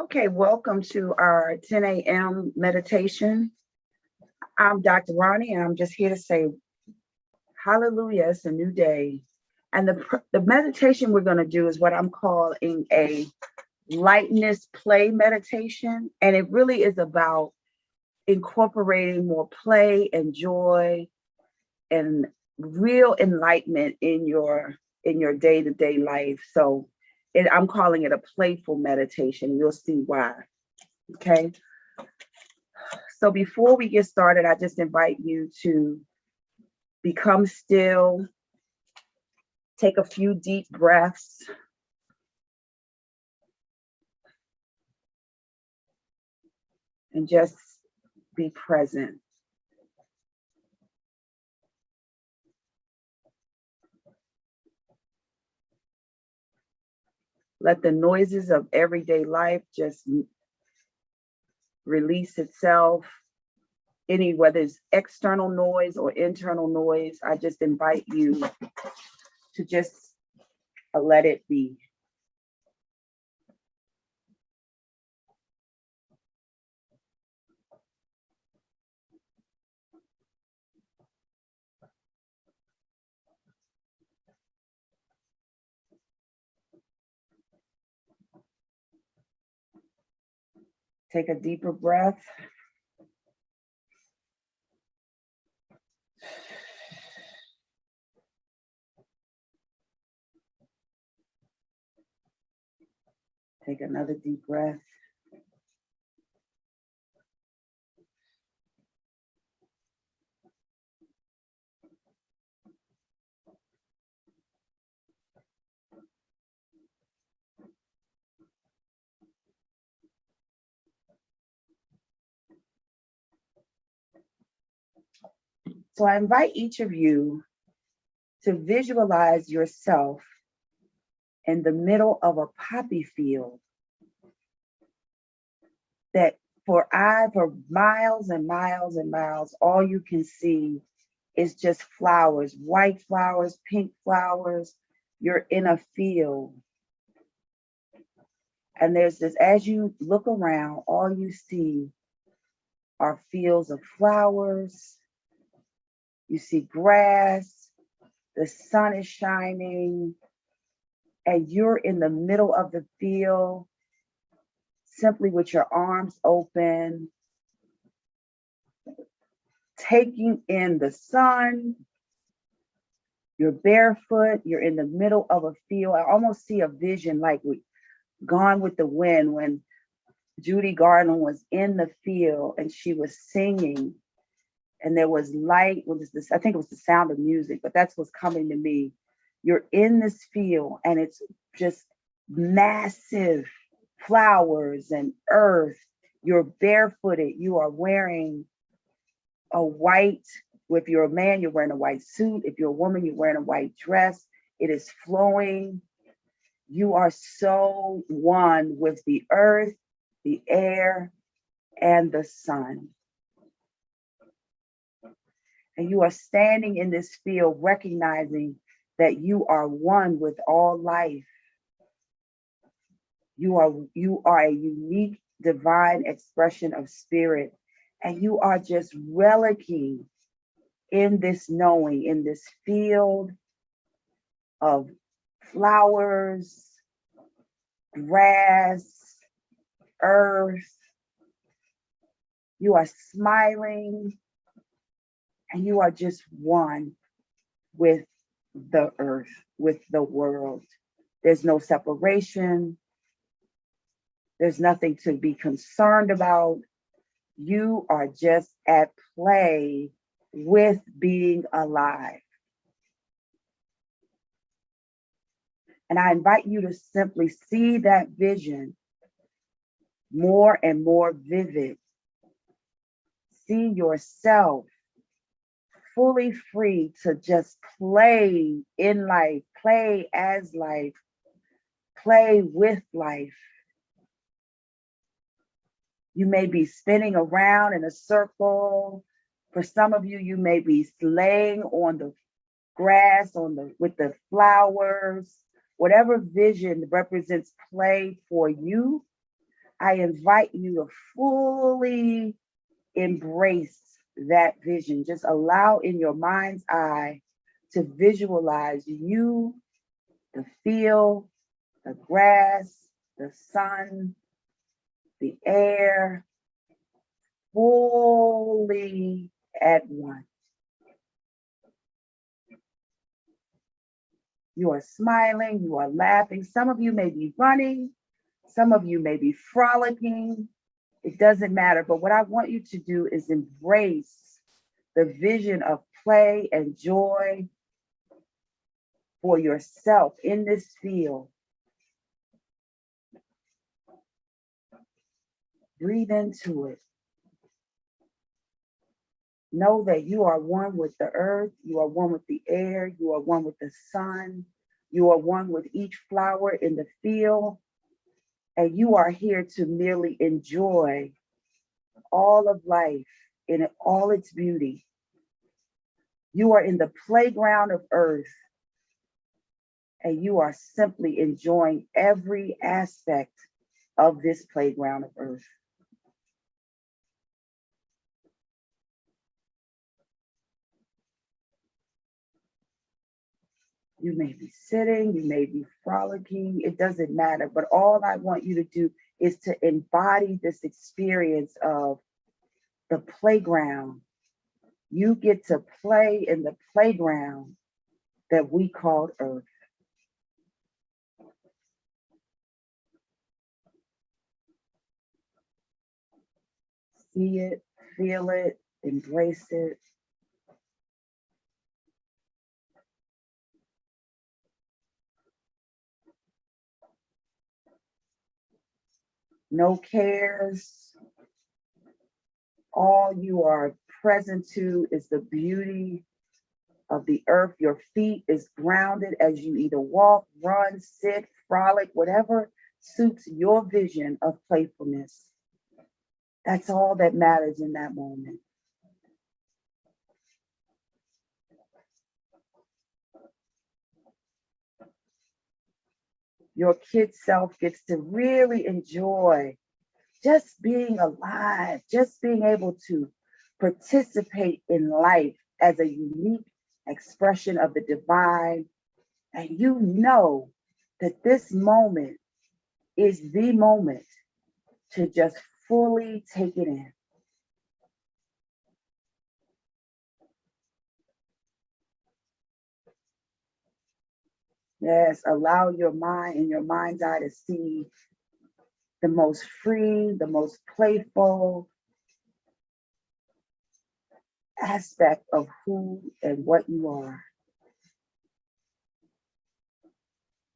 Okay, welcome to our 10 a.m. meditation. I'm Dr. Ronnie, and I'm just here to say, hallelujah, it's a new day. And the meditation we're going to do is what I'm calling a lightness play meditation. And it really is about incorporating more play and joy and real enlightenment in your day-to-day life. So I'm calling it a playful meditation. You'll see why. Okay. So before we get started, I just invite you to become still, take a few deep breaths, and just be present. Let the noises of everyday life just release itself. Whether it's external noise or internal noise, I just invite you to just let it be. Take a deeper breath. Take another deep breath. So I invite each of you to visualize yourself in the middle of a poppy field that for miles and miles and miles, all you can see is just flowers, white flowers, pink flowers. You're in a field. And there's this, as you look around, all you see are fields of flowers. You see grass, the sun is shining, and you're in the middle of the field, simply with your arms open, taking in the sun. You're barefoot, you're in the middle of a field. I almost see a vision like with Gone with the Wind when Judy Garland was in the field and she was singing and there was light. I think it was the sound of music, but that's what's coming to me. You're in this field and it's just massive flowers and earth. You're barefooted. You are wearing a white, if you're a man, you're wearing a white suit. If you're a woman, you're wearing a white dress. It is flowing. You are so one with the earth, the air, and the sun. And you are standing in this field recognizing that you are one with all life. You are a unique divine expression of spirit, and you are just relicking in this knowing, in this field of flowers, grass, earth. You are smiling and you are just one with the earth, with the world. There's no separation. There's nothing to be concerned about. You are just at play with being alive. And I invite you to simply see that vision more and more vivid. See yourself fully free to just play in life, play as life, play with life. You may be spinning around in a circle. For some of you, you may be laying on the grass, with the flowers. Whatever vision represents play for you, I invite you to fully embrace that vision. Just allow in your mind's eye to visualize you, the field, the grass, the sun, the air, fully at one. You are smiling, you are laughing. Some of you may be running, some of you may be frolicking. It doesn't matter. But what I want you to do is embrace the vision of play and joy for yourself in this field. Breathe into it. Know that you are one with the earth, you are one with the air, you are one with the sun, you are one with each flower in the field, and you are here to merely enjoy all of life in all its beauty. You are in the playground of earth, and you are simply enjoying every aspect of this playground of earth. You may be sitting, you may be frolicking, it doesn't matter. But all I want you to do is to embody this experience of the playground. You get to play in the playground that we called Earth. See it, feel it, embrace it. No cares. All you are present to is the beauty of the earth. Your feet is grounded as you either walk, run, sit, frolic, whatever suits your vision of playfulness. That's all that matters in that moment. Your kid self gets to really enjoy just being alive, just being able to participate in life as a unique expression of the divine. And you know that this moment is the moment to just fully take it in. Yes, allow your mind and your mind's eye to see the most free, the most playful aspect of who and what you are.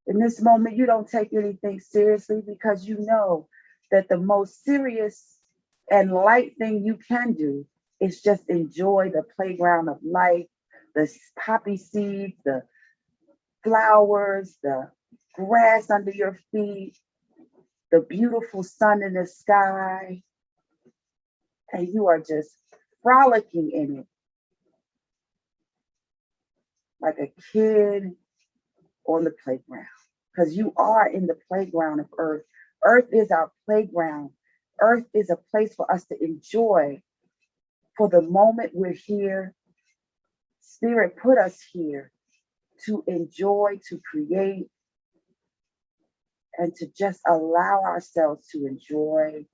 In this moment, you don't take anything seriously because you know that the most serious and light thing you can do is just enjoy the playground of life, the poppy seeds, the flowers, the grass under your feet, the beautiful sun in the sky, and you are just frolicking in it like a kid on the playground, because you are in the playground of earth. Earth is our playground. Earth is a place for us to enjoy for the moment we're here. Spirit put us here to enjoy, to create, and to just allow ourselves to enjoy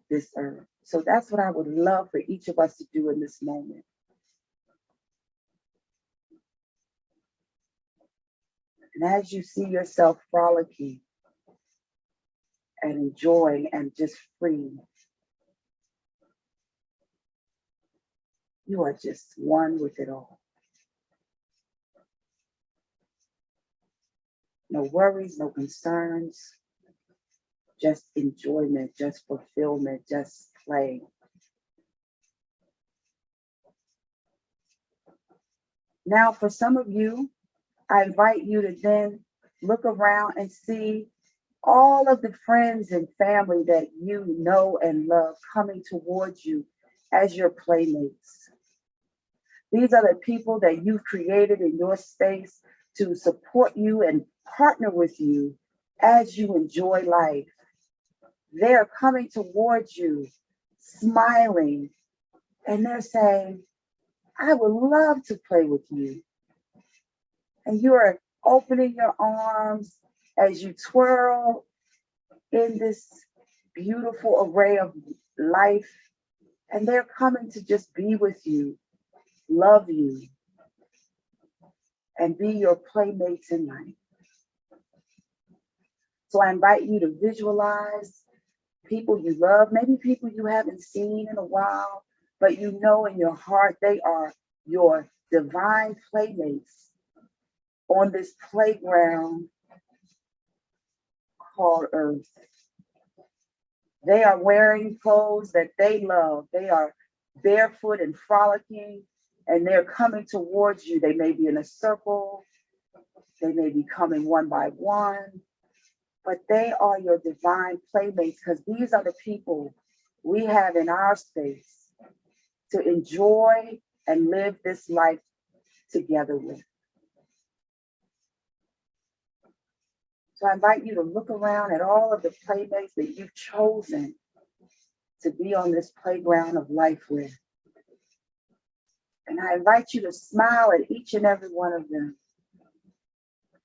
this earth. So that's what I would love for each of us to do in this moment. And as you see yourself frolicking and enjoying and just free, you are just one with it all. No worries, no concerns, just enjoyment, just fulfillment, just play. Now, for some of you, I invite you to then look around and see all of the friends and family that you know and love coming towards you as your playmates. These are the people that you've created in your space to support you and partner with you as you enjoy life. they're coming towards you, smiling, and they're saying, I would love to play with you. And you are opening your arms as you twirl in this beautiful array of life. And they're coming to just be with you, love you, and be your playmates in life. So I invite you to visualize people you love, maybe people you haven't seen in a while, but you know in your heart they are your divine playmates on this playground called Earth. They are wearing clothes that they love. They are barefoot and frolicking, and they're coming towards you. They may be in a circle. They may be coming one by one, but they are your divine playmates because these are the people we have in our space to enjoy and live this life together with. So I invite you to look around at all of the playmates that you've chosen to be on this playground of life with. And I invite you to smile at each and every one of them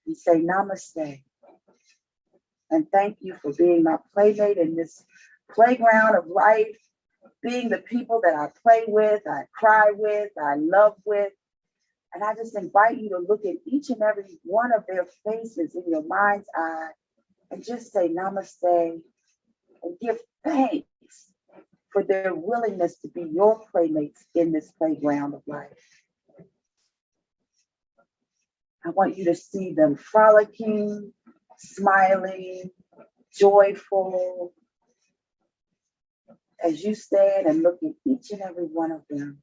and say namaste. And thank you for being my playmate in this playground of life, being the people that I play with, I cry with, I love with. And I just invite you to look at each and every one of their faces in your mind's eye and just say namaste and give thanks for their willingness to be your playmates in this playground of life. I want you to see them frolicking, smiling, joyful, as you stand and look at each and every one of them.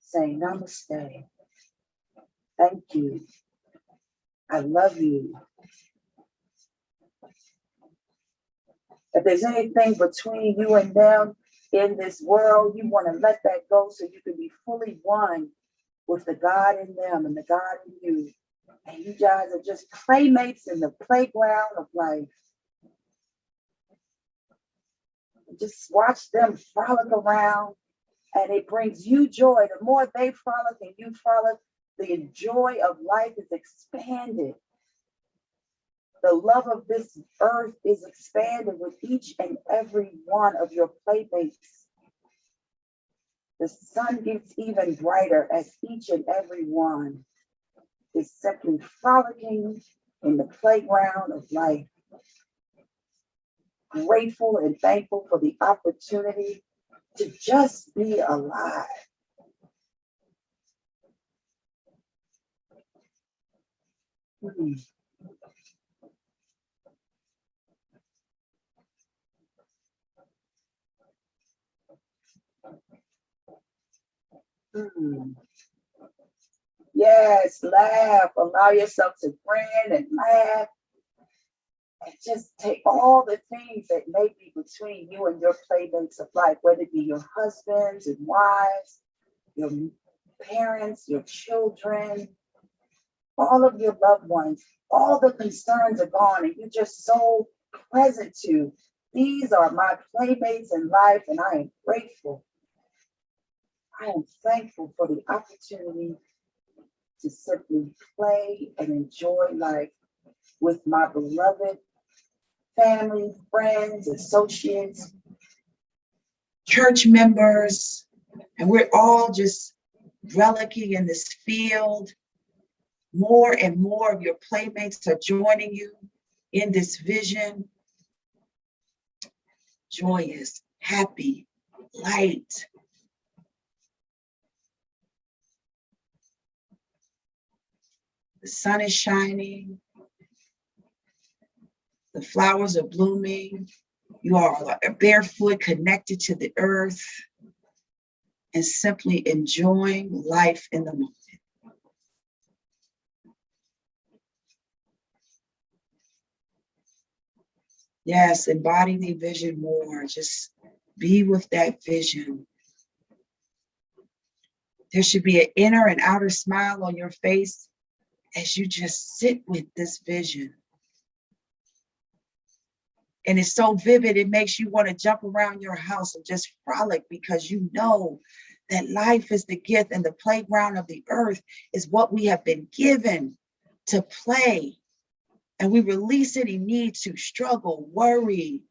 Saying namaste, thank you, I love you. If there's anything between you and them in this world, you want to let that go so you can be fully one with the God in them and the God in you. And you guys are just playmates in the playground of life. And just watch them frolic around. And it brings you joy. The more they frolic and you frolic, the joy of life is expanded. The love of this earth is expanded with each and every one of your playmates. The sun gets even brighter as each and every one is simply frolicking in the playground of life. Grateful and thankful for the opportunity to just be alive. Yes, laugh. Allow yourself to grin and laugh. And just take all the things that may be between you and your playmates of life, whether it be your husbands and wives, your parents, your children, all of your loved ones. All the concerns are gone and you're just so present to. These are my playmates in life and I am grateful. I am thankful for the opportunity to simply play and enjoy life with my beloved family, friends, associates, church members, and we're all just relicking in this field. More and more of your playmates are joining you in this vision. Joyous, happy, light. The sun is shining. The flowers are blooming. You are barefoot, connected to the earth, and simply enjoying life in the moment. Yes, embody the vision more. Just be with that vision. There should be an inner and outer smile on your face as you just sit with this vision. And it's so vivid, it makes you want to jump around your house and just frolic, because you know that life is the gift and the playground of the earth is what we have been given to play. And we release any need to struggle, worry,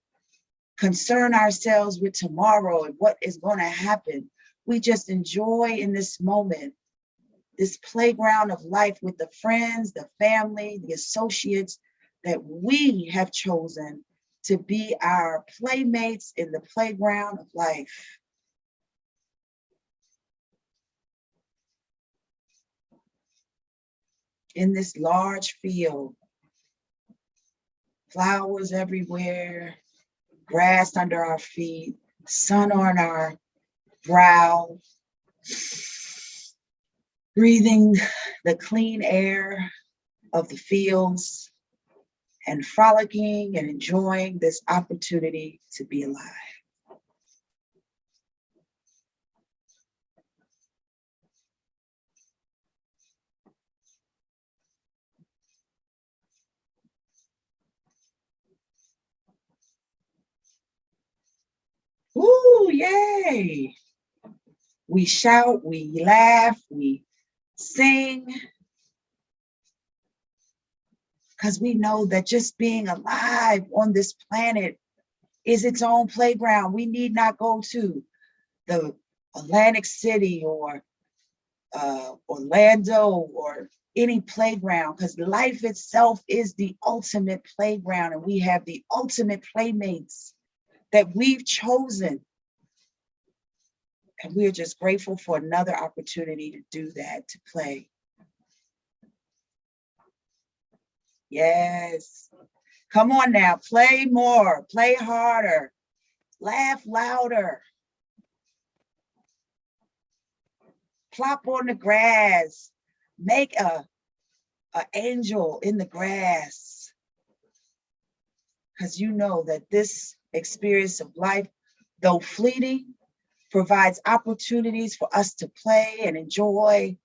concern ourselves with tomorrow and what is going to happen. We just enjoy in this moment, this playground of life with the friends, the family, the associates that we have chosen to be our playmates in the playground of life. In this large field, flowers everywhere, grass under our feet, sun on our brow, breathing the clean air of the fields and frolicking and enjoying this opportunity to be alive. Ooh, yay! We shout, we laugh, we sing, because we know that just being alive on this planet is its own playground. We need not go to the Atlantic City or Orlando or any playground, because life itself is the ultimate playground, and we have the ultimate playmates that we've chosen. And we are just grateful for another opportunity to do that, to play. Yes. Come on now, play more, play harder, laugh louder. Plop on the grass, make a angel in the grass. Because you know that this experience of life, though fleeting, provides opportunities for us to play and enjoy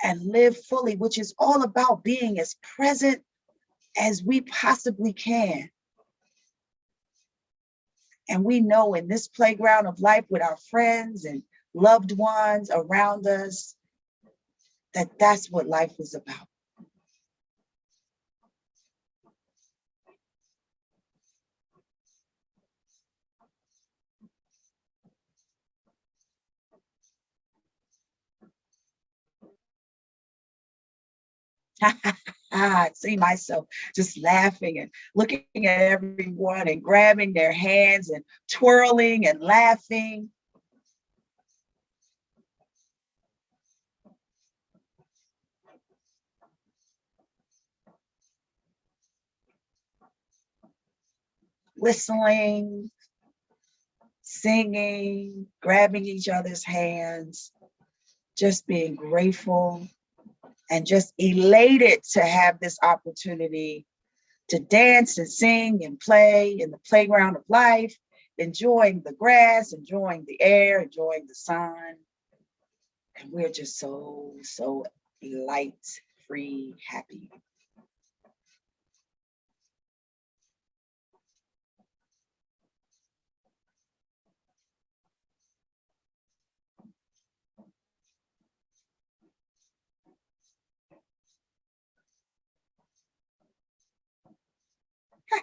and live fully, which is all about being as present as we possibly can. And we know in this playground of life with our friends and loved ones around us, that that's what life is about. I see myself just laughing and looking at everyone and grabbing their hands and twirling and laughing. Whistling, singing, grabbing each other's hands, just being grateful and just elated to have this opportunity to dance and sing and play in the playground of life, enjoying the grass, enjoying the air, enjoying the sun. And we're just so, so light, free, happy.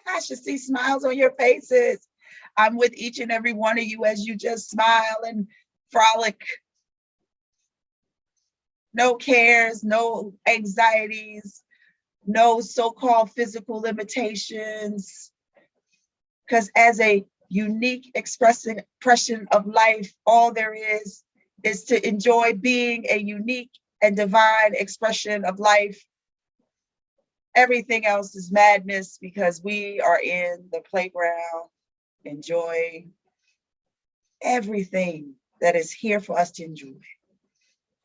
I should see smiles on your faces. I'm with each and every one of you as you just smile and frolic. No cares, no anxieties, no so-called physical limitations. Because as a unique expression of life, all there is to enjoy being a unique and divine expression of life. Everything else is madness, because we are in the playground enjoying everything that is here for us to enjoy.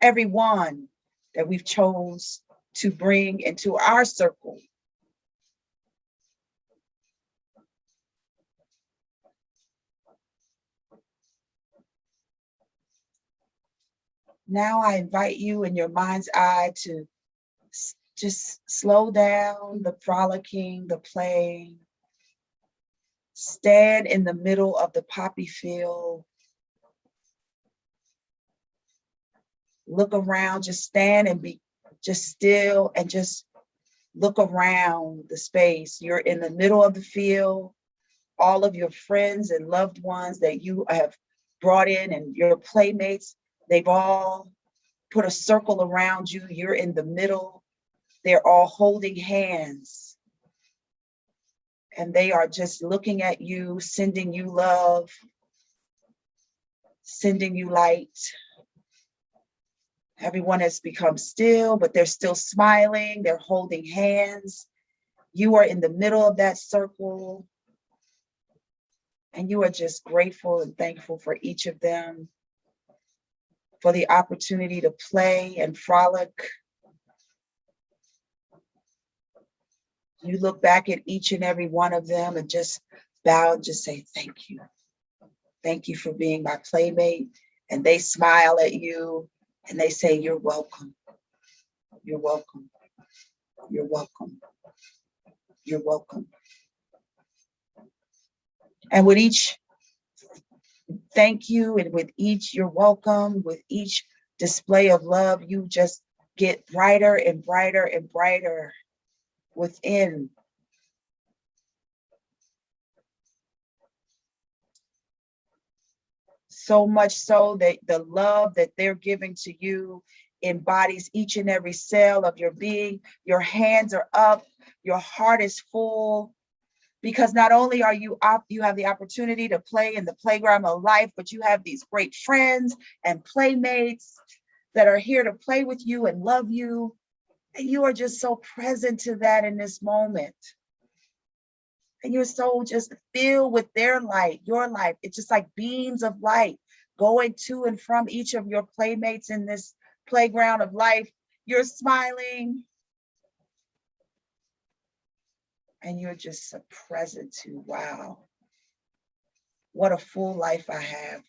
Everyone that we've chose to bring into our circle. Now I invite you in your mind's eye to just slow down the frolicking, the playing, Stand in the middle of the poppy field. Look around, just stand and be just still and just look around the space. You're in the middle of the field. All of your friends and loved ones that you have brought in and your playmates, they've all put a circle around you. You're in the middle. They're all holding hands. And they are just looking at you, sending you love, sending you light. Everyone has become still, but they're still smiling. They're holding hands. You are in the middle of that circle. And you are just grateful and thankful for each of them, for the opportunity to play and frolic. You look back at each and every one of them and just bow and just say, thank you. Thank you for being my playmate. And they smile at you and they say, you're welcome. You're welcome. You're welcome. You're welcome. And with each thank you and with each you're welcome, with each display of love, you just get brighter and brighter and brighter within. So much so that the love that they're giving to you embodies each and every cell of your being. Your hands are up, your heart is full, because not only are you have the opportunity to play in the playground of life, but you have these great friends and playmates that are here to play with you and love you. And you are just so present to that in this moment. And you're so just filled with their light, your light. It's just like beams of light going to and from each of your playmates in this playground of life. You're smiling. And you're just so present to, wow, what a full life I have.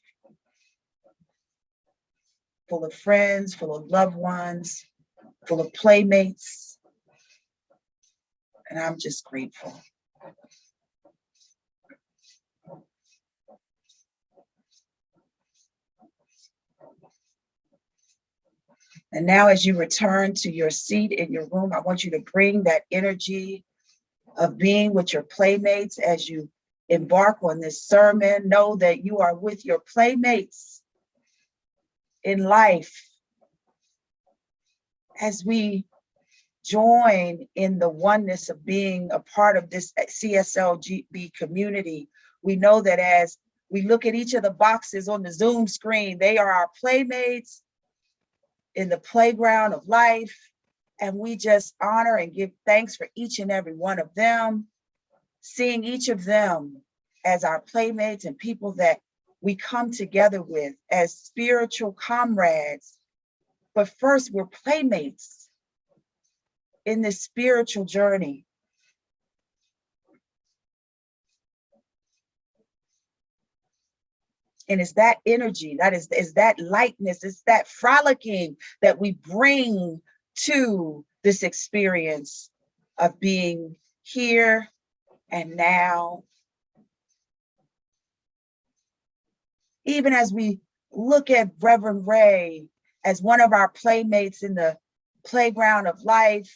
Full of friends, full of loved ones, full of playmates. And I'm just grateful. And now as you return to your seat in your room, I want you to bring that energy of being with your playmates as you embark on this sermon. Know that you are with your playmates in life. As we join in the oneness of being a part of this CSLGB community, we know that as we look at each of the boxes on the Zoom screen, they are our playmates in the playground of life. And we just honor and give thanks for each and every one of them, seeing each of them as our playmates and people that we come together with as spiritual comrades. But first, we're playmates in this spiritual journey. And it's that energy, that is that lightness, it's that frolicking that we bring to this experience of being here and now. Even as we look at Reverend Ray as one of our playmates in the playground of life,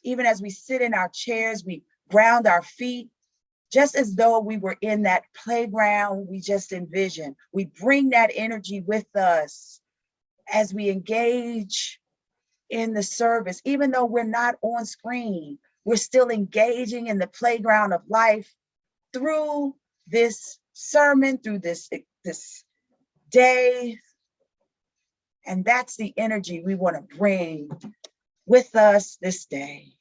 even as we sit in our chairs, we ground our feet, just as though we were in that playground we just envisioned. We bring that energy with us as we engage in the service. Even though we're not on screen, we're still engaging in the playground of life through this sermon, through this day. And that's the energy we want to bring with us this day.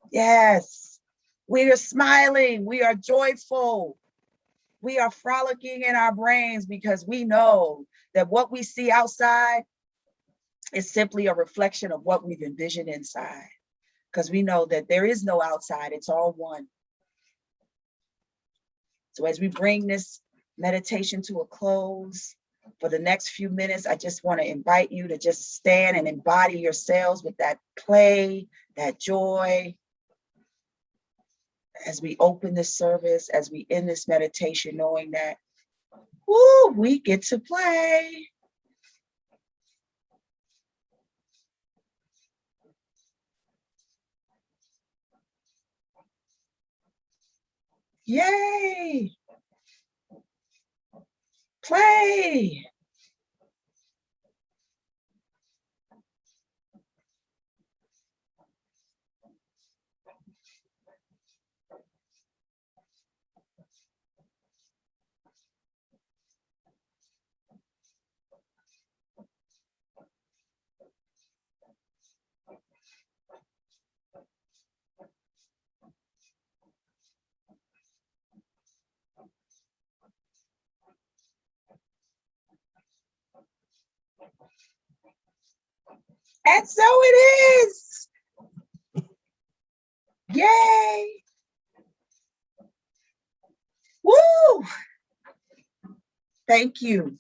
Yes, we are smiling, we are joyful, we are frolicking in our brains because we know that what we see outside is simply a reflection of what we've envisioned inside. Because we know that there is no outside, it's all one. So as we bring this meditation to a close, For the next few minutes, I just want to invite you to just stand and embody yourselves with that play, that joy, as we open this service, as we end this meditation, knowing that, woo, we get to play. Yay! Play! And so it is! Yay! Woo! Thank you.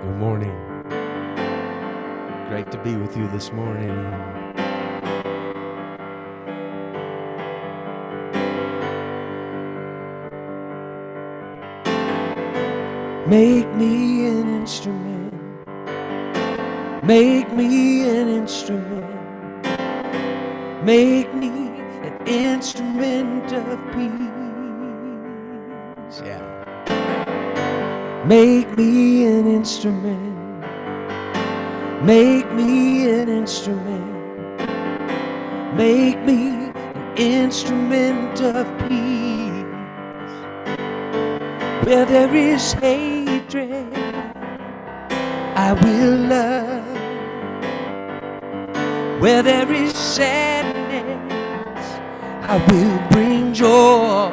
Good morning. Great to be with you this morning. Make me an instrument. Make me an instrument. Make me an instrument of peace. Yeah. Make me an instrument. Make me an instrument. Make me an instrument of peace. Where there is hatred, I will love. Where there is sadness, I will bring joy.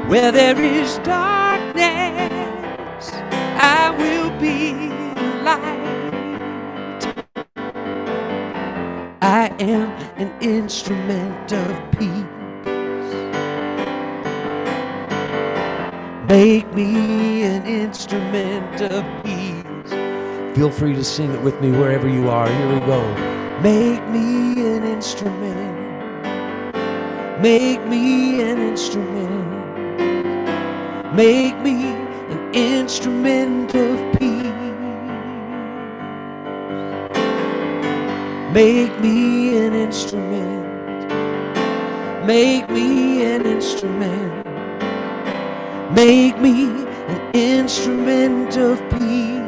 Where there is darkness, I will be light. I am an instrument of peace. Make me an instrument of peace. Feel free to sing it with me wherever you are. Here we go. Make me an instrument. Make me an instrument. Make me an instrument of peace. Make me an instrument. Make me an instrument. Make me an instrument of peace.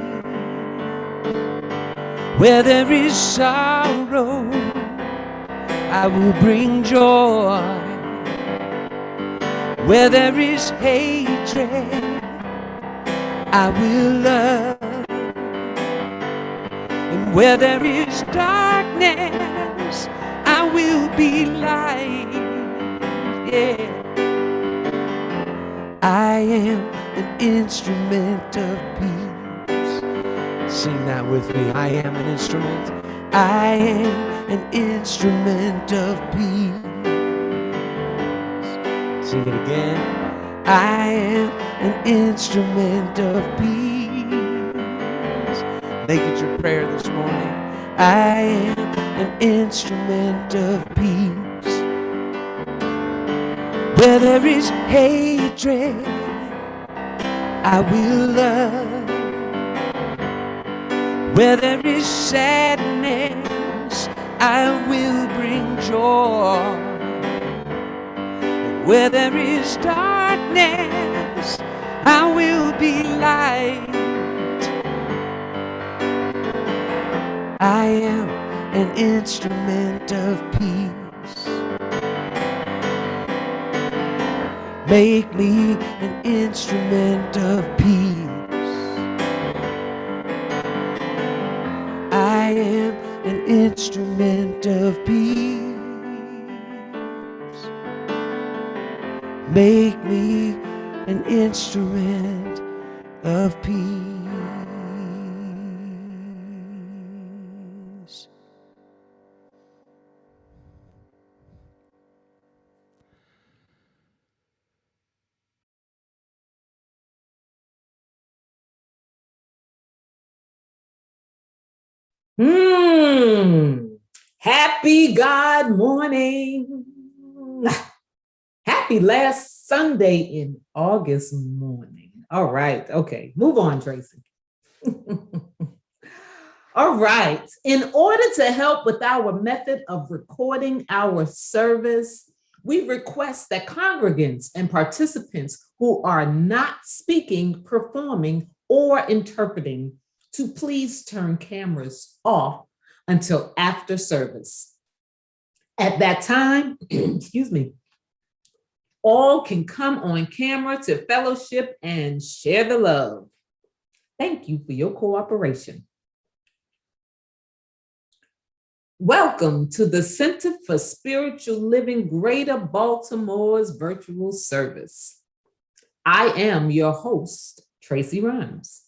Where there is sorrow, I will bring joy. Where there is hatred, I will love. And where there is darkness, I will be light. Yeah. I am an instrument of peace. Sing that with me. I am an instrument. I am an instrument of peace. Sing it again. I am an instrument of peace. Make it your prayer this morning. I am an instrument of peace. Where there is hatred, I will love. Where there is sadness, I will bring joy. Where there is darkness, I will be light. I am an instrument of peace. Make me an instrument of peace. I am an instrument of peace. Make me an instrument of peace. Happy God morning. Happy last Sunday in August morning. All right. Okay. Move on, Tracy. All right. In order to help with our method of recording our service, we request that congregants and participants who are not speaking, performing, or interpreting to please turn cameras off until after service. At that time, excuse me, all can come on camera to fellowship and share the love. Thank you for your cooperation. Welcome to the Center for Spiritual Living Greater Baltimore's virtual service. I am your host, Tracy Rhymes.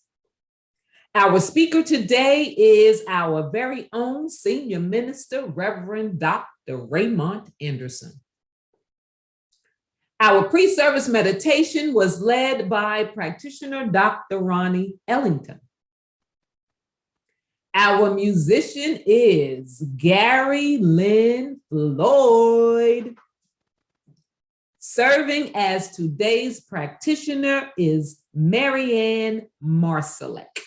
Our speaker today is our very own Senior Minister, Reverend Dr. Raymont Anderson. Our pre-service meditation was led by practitioner Dr. Ronnie Ellington. Our musician is Gary Lynn Floyd. Serving as today's practitioner is MaryAnne Marsalek.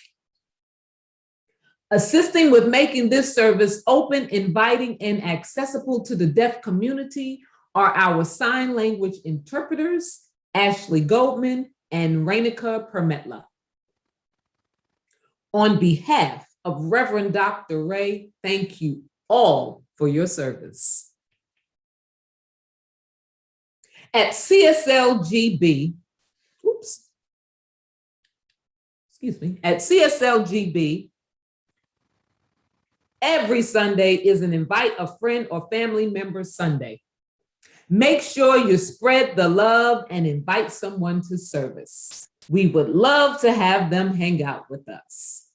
Assisting with making this service open, inviting, and accessible to the deaf community are our sign language interpreters, Ashlee Goldman and Renuka Purimetla. On behalf of Reverend Dr. Ray, thank you all for your service. At CSLGB, at CSLGB, every Sunday is an invite a friend or family member Sunday. Make sure you spread the love and invite someone to service. We would love to have them hang out with us.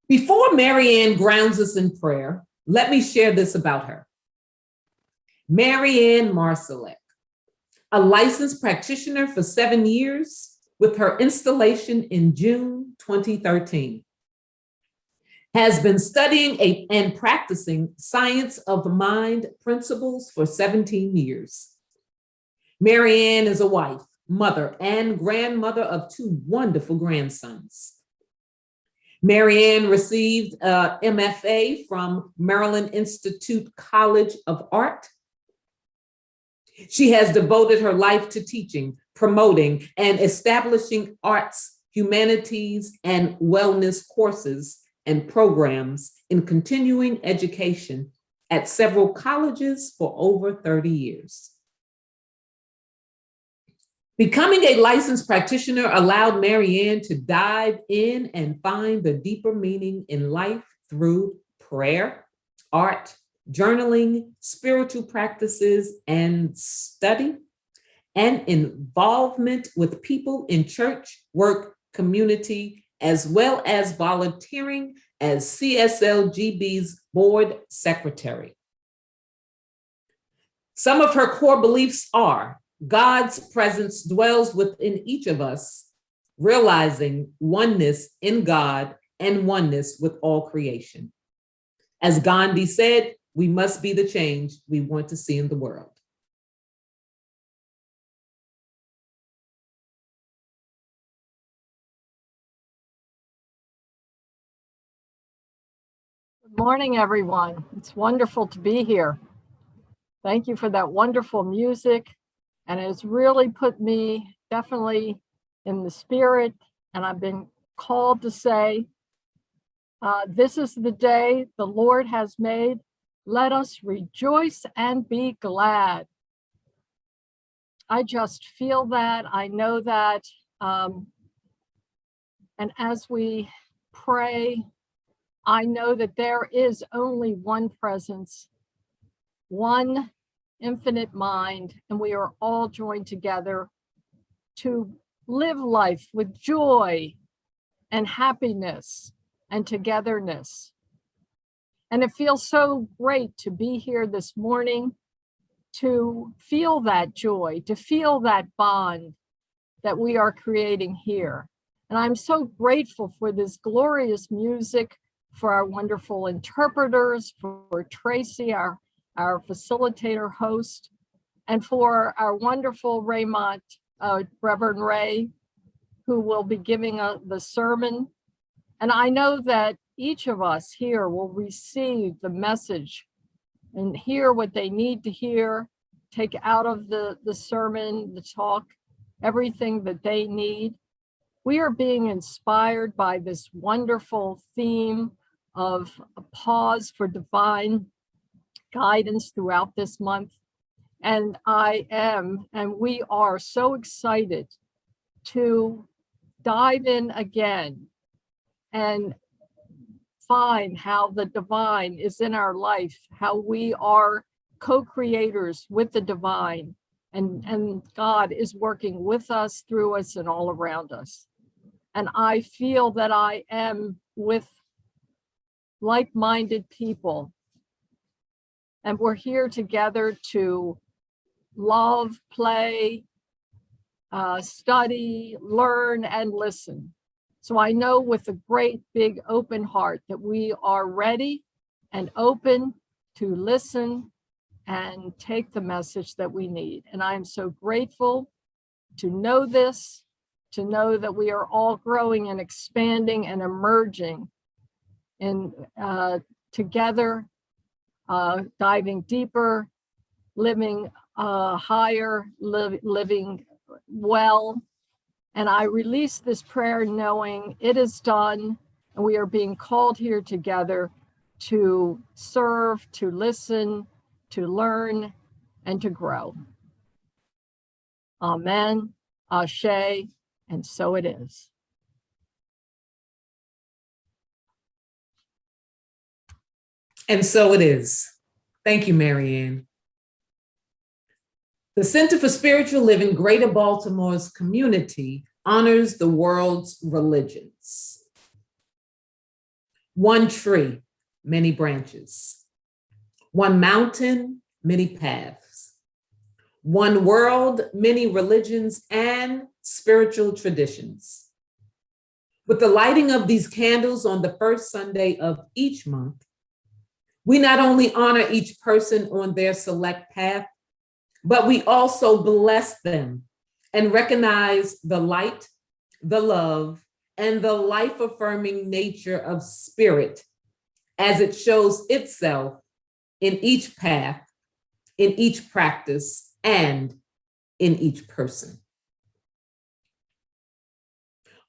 Before MaryAnne grounds us in prayer, let me share this about her. MaryAnne Marsalek, a licensed practitioner for 7 years with her installation in June 2013, has been studying and practicing science of mind principles for 17 years. MaryAnne is a wife, mother, and grandmother of 2 wonderful grandsons. MaryAnne received a MFA from Maryland Institute College of Art. She has devoted her life to teaching, promoting, and establishing arts, humanities, and wellness courses and programs in continuing education at several colleges for over 30 years. Becoming a licensed practitioner allowed MaryAnne to dive in and find the deeper meaning in life through prayer, art, journaling, spiritual practices, and study, and involvement with people in church, work, community, as well as volunteering as CSLGB's board secretary. Some of her core beliefs are: God's presence dwells within each of us, realizing oneness in God and oneness with all creation. As Gandhi said, we must be the change we want to see in the world. Good morning, everyone. It's wonderful to be here. Thank you for that wonderful music. And it's really put me definitely in the spirit. And I've been called to say, this is the day the Lord has made. Let us rejoice and be glad. I just feel that. I know that. And as we pray, I know that there is only one presence, one infinite mind, and we are all joined together to live life with joy and happiness and togetherness. And it feels so great to be here this morning, to feel that joy, to feel that bond that we are creating here. And I'm so grateful for this glorious music, for our wonderful interpreters, for Tracy, our facilitator host, and for our wonderful Raymont, Reverend Ray, who will be giving the sermon. And I know that each of us here will receive the message and hear what they need to hear, take out of the sermon, the talk, everything that they need. We are being inspired by this wonderful theme of a pause for divine guidance throughout this month. And we are so excited to dive in again and find how the divine is in our life, how we are co-creators with the divine, and God is working with us, through us, and all around us. And I feel that I am with like-minded people, and we're here together to love, play, study, learn, and listen. So I know with a great big open heart that we are ready and open to listen and take the message that we need. And I am so grateful to know this, to know that we are all growing and expanding and emerging in together, diving deeper, living higher, living well. And I release this prayer knowing it is done, and we are being called here together to serve, to listen, to learn, and to grow. Amen, Ashlee, and so it is. And so it is. Thank you, MaryAnne. The Center for Spiritual Living, Greater Baltimore's community honors the world's religions. One tree, many branches. One mountain, many paths. One world, many religions and spiritual traditions. With the lighting of these candles on the first Sunday of each month, we not only honor each person on their select path, but we also bless them and recognize the light, the love, and the life-affirming nature of spirit as it shows itself in each path, in each practice, and in each person.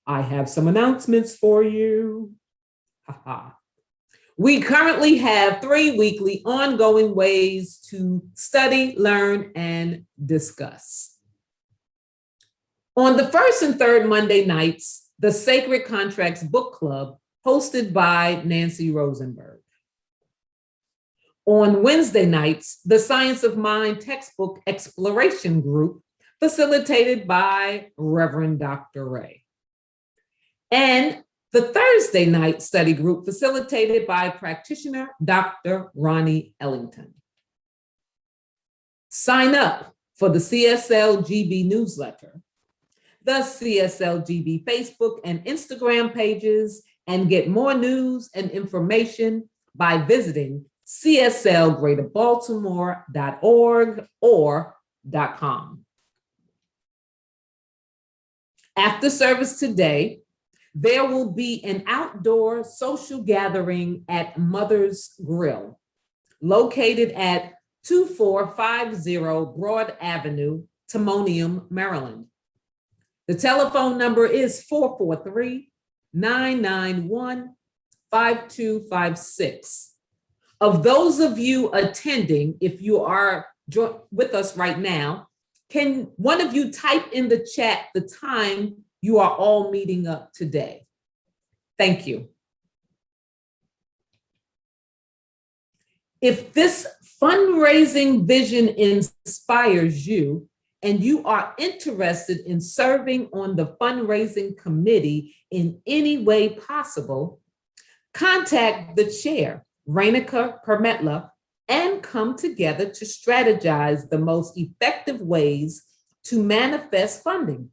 I have some announcements for you. We currently have 3 weekly ongoing ways to study, learn, and discuss. On the first and third Monday nights, the Sacred Contracts Book Club, hosted by Nancy Rosenberg. On Wednesday nights, the Science of Mind Textbook Exploration Group, facilitated by Reverend Dr. Ray. And the Thursday night study group, facilitated by practitioner Dr. Ronnie Ellington. Sign up for the CSLGB newsletter, the CSLGB Facebook and Instagram pages, and get more news and information by visiting cslgreaterbaltimore.org or .com. After service today, there will be an outdoor social gathering at Mother's Grill, located at 2450 Broad Avenue, Timonium, Maryland. The telephone number is 443-991-5256. Of those of you attending, if you are with us right now, can one of you type in the chat the time you are all meeting up today? Thank you. If this fundraising vision inspires you and you are interested in serving on the fundraising committee in any way possible, contact the chair, Renuka Purimetla, and come together to strategize the most effective ways to manifest funding.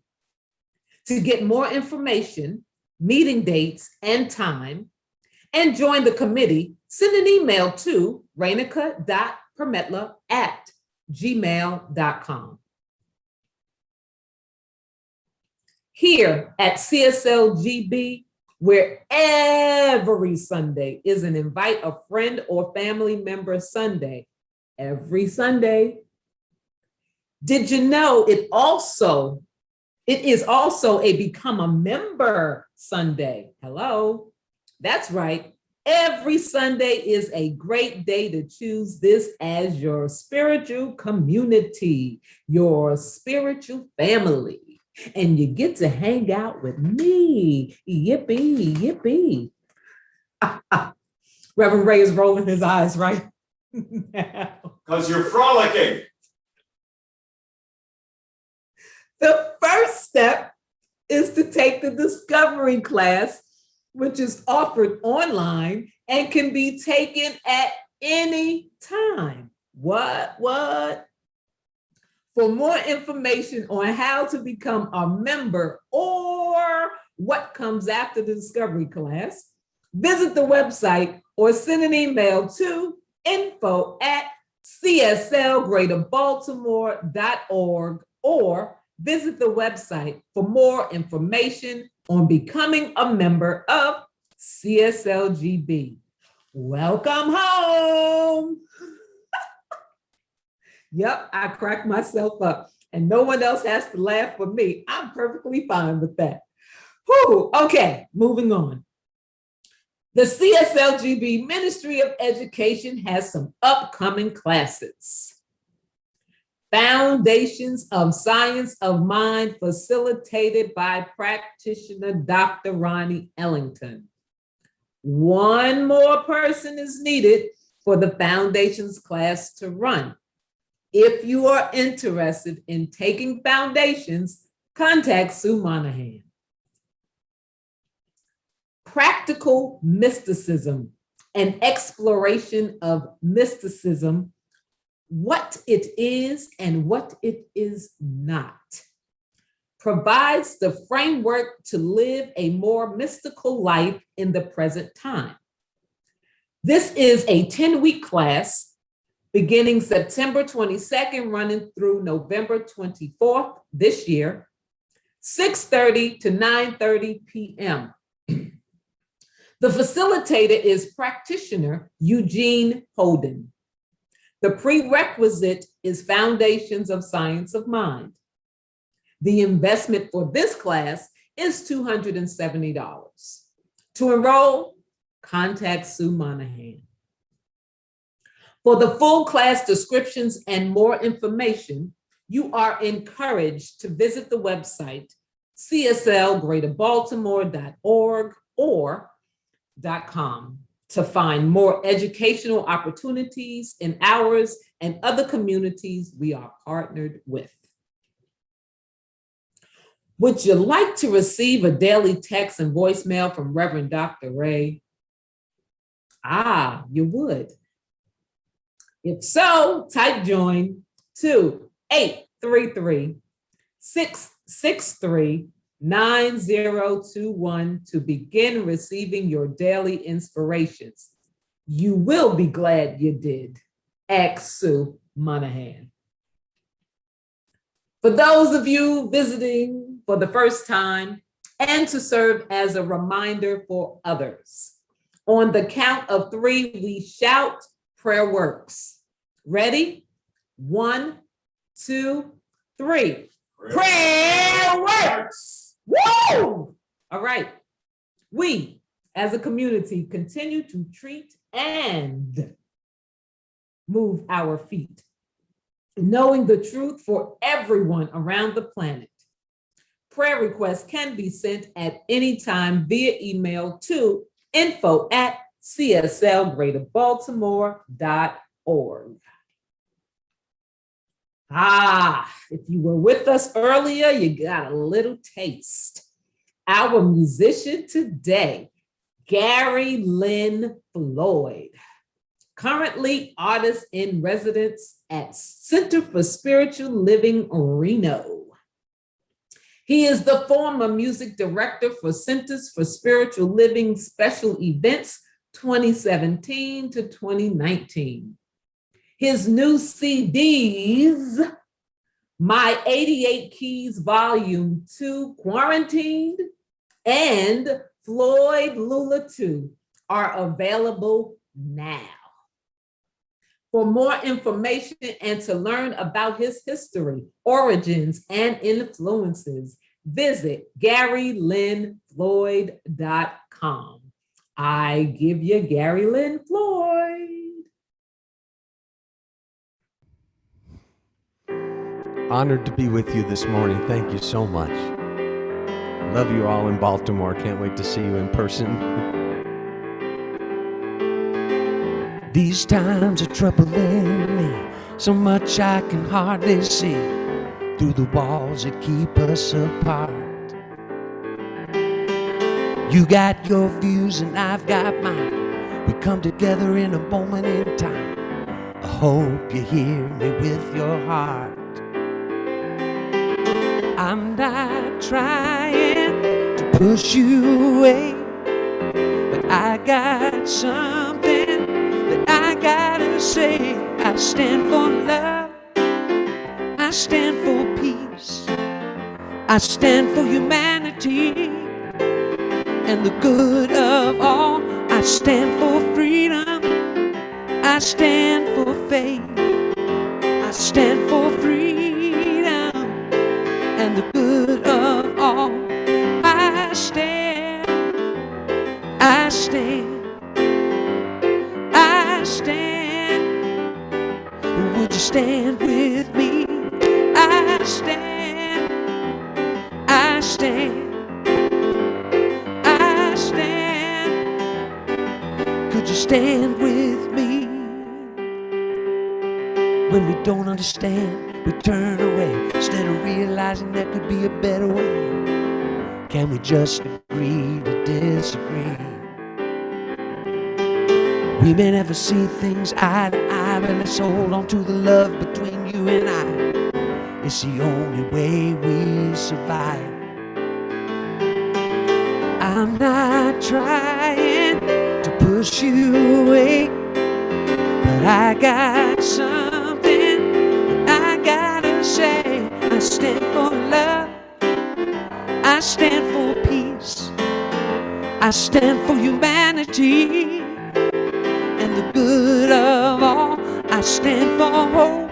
To get more information, meeting dates and time, and join the committee, send an email to renuka.purimetla@gmail.com. Here at CSLGB, where every Sunday is an invite a friend or family member Sunday, every Sunday. Did you know it is also a become a member Sunday? Hello, that's right. Every Sunday is a great day to choose this as your spiritual community, your spiritual family. And you get to hang out with me. Yippee, yippee. Reverend Ray is rolling his eyes right now. Because you're frolicking. The first step is to take the discovery class, which is offered online and can be taken at any time. What? For more information on how to become a member or what comes after the discovery class, visit the website or send an email to info@cslgreaterbaltimore.org or visit the website for more information on becoming a member of CSLGB. Welcome home. Yep, I cracked myself up and no one else has to laugh for me. I'm perfectly fine with that. Whew, okay, moving on. The CSLGB Ministry of Education has some upcoming classes. Foundations of Science of Mind, facilitated by practitioner Dr. Ronnie Ellington. One more person is needed for the Foundations class to run. If you are interested in taking Foundations, contact Sue Monahan. Practical Mysticism, an exploration of mysticism, what it is and what it is not, provides the framework to live a more mystical life in the present time. This is a 10-week class beginning September 22nd, running through November 24th this year, 6:30 to 9:30 p.m. The facilitator is practitioner Eugene Holden. The prerequisite is Foundations of Science of Mind. The investment for this class is $270. To enroll, contact Sue Monahan. For the full class descriptions and more information, you are encouraged to visit the website cslgreaterbaltimore.org or .com to find more educational opportunities in ours and other communities we are partnered with. Would you like to receive a daily text and voicemail from Reverend Dr. Ray? You would. If so, type join to 833-663-9021 to begin receiving your daily inspirations. You will be glad you did. Ask Sue Monahan. For those of you visiting for the first time and to serve as a reminder for others, on the count of 3, we shout, prayer works. Ready? 1, 2, 3. Prayer works. Woo! All right. We, as a community, continue to treat and move our feet, knowing the truth for everyone around the planet. Prayer requests can be sent at any time via email to info@cslgreaterbaltimore.org. If you were with us earlier, you got a little taste. Our musician today, Gary Lynn Floyd, currently artist in residence at Center for Spiritual Living, Reno. He is the former music director for Centers for Spiritual Living Special Events 2017 to 2019. His new CDs, My 88 Keys Volume 2, Quarantined, and Floyd Lula 2 are available now. For more information and to learn about his history, origins, and influences, visit GaryLynnFloyd.com. I give you Gary Lynn Floyd. Honored to be with you this morning. Thank you so much. Love you all in Baltimore. Can't wait to see you in person. These times are troubling me, so much I can hardly see through the walls that keep us apart. You got your views and I've got mine. We come together in a moment in time. I hope you hear me with your heart. I'm not trying to push you away, but I got something that I gotta say. I stand for love, I stand for peace, I stand for humanity and the good of all. I stand for freedom, I stand for faith, I stand for freedom and the good of all. I stand, I stand, I stand. Would you stand with me? I stand, I stand, I stand. Could you stand with me? When we don't understand, we turn away instead of realizing there could be a better way. Can we just agree to disagree? We may never see things eye to eye, but let's hold on to the love between you and I. It's the only way we survive. I'm not trying to push you away, but I got something that I gotta say. I stand for love, I stand for peace, I stand for humanity and the good of all. I stand for hope,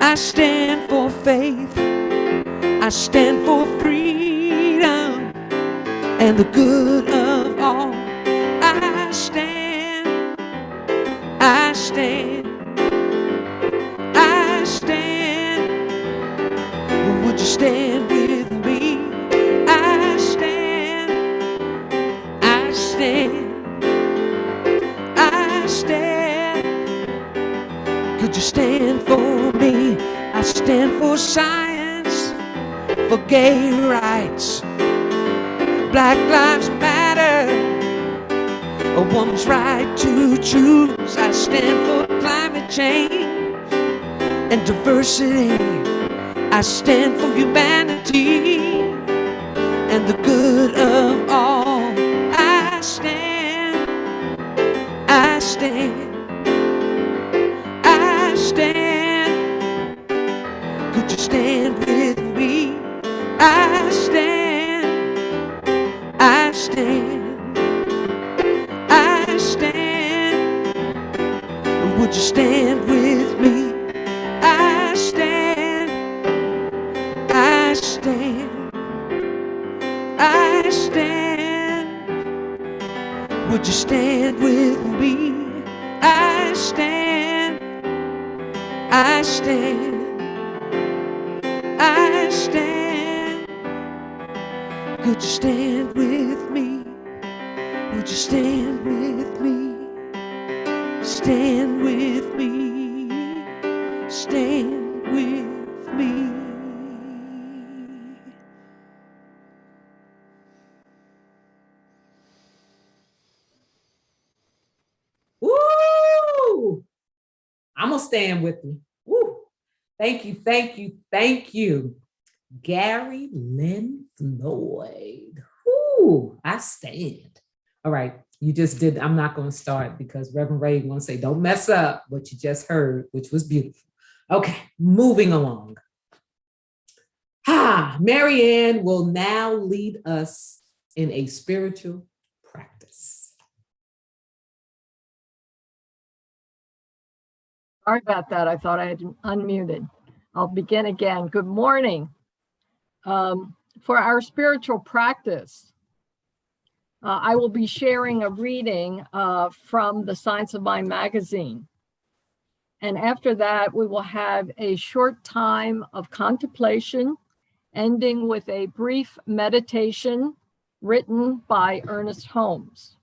I stand for faith, I stand for freedom and the good of all. I stand, I stand, I stand. Would you stand with me? I stand, I stand, I stand. Could you stand for me? I stand for science, for gay rights, Black Lives Matter, a woman's right to choose. I stand for climate change and diversity. I stand for humanity and the good of all. I stand, I stand, I stand. Could you stand with me? I stand, I stand, I stand. Would you stand with me? I stand, I stand, I stand. Would you stand with me? I stand, I stand, I stand. Could you stand with me? Would you stand with me? Stand with me. Stand with me. Woo! I'm gonna stand with you. Woo! Thank you, thank you, thank you. Gary Lynn Floyd. Whoo, I stand. All right, you just did. I'm not going to start because Reverend Ray wants to say, don't mess up what you just heard, which was beautiful. Okay, moving along. MaryAnne will now lead us in a spiritual practice. Sorry about that. I thought I had unmuted. I'll begin again. Good morning. For our spiritual practice, I will be sharing a reading from the Science of Mind magazine. And after that, we will have a short time of contemplation, ending with a brief meditation written by Ernest Holmes.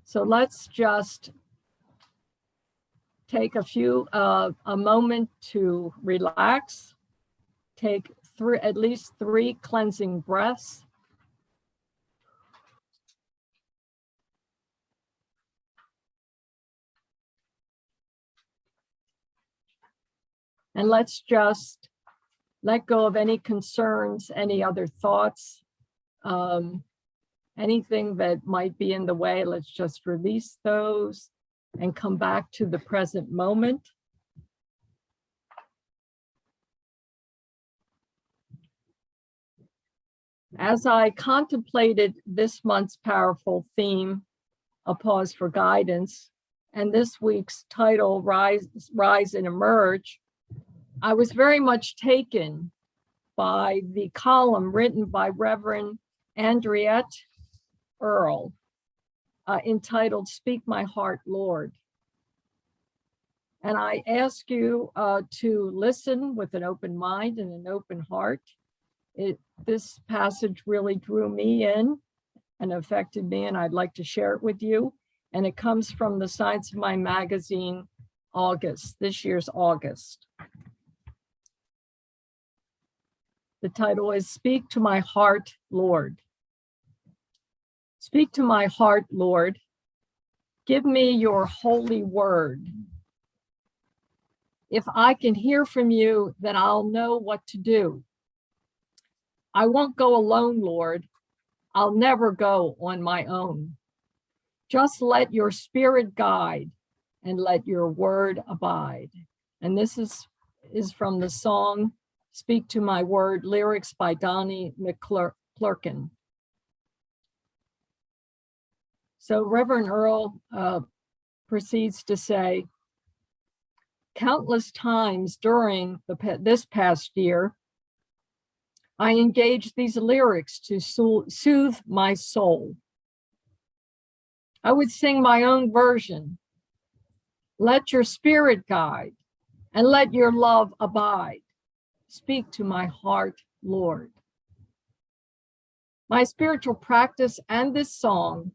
So let's just take a moment to relax. Take at least 3 cleansing breaths. And let's just let go of any concerns, any other thoughts, anything that might be in the way. Let's just release those and come back to the present moment. As I contemplated this month's powerful theme, A Pause for Guidance, and this week's title, Rise and Emerge, I was very much taken by the column written by Reverend Andriette Earle, entitled Speak My Heart, Lord. And I ask you to listen with an open mind and an open heart. This passage really drew me in and affected me, and I'd like to share it with you. And it comes from the Science of Mind magazine, this year's August. The title is Speak to My Heart, Lord. Speak to my heart, Lord. Give me your holy word. If I can hear from you, then I'll know what to do. I won't go alone, Lord. I'll never go on my own. Just let your spirit guide and let your word abide. And this is from the song, Speak to My Word, lyrics by Donnie McClurkin. So Reverend Earle proceeds to say, countless times during this past year, I engaged these lyrics to soothe my soul. I would sing my own version. Let your spirit guide and let your love abide. Speak to my heart, Lord. My spiritual practice and this song,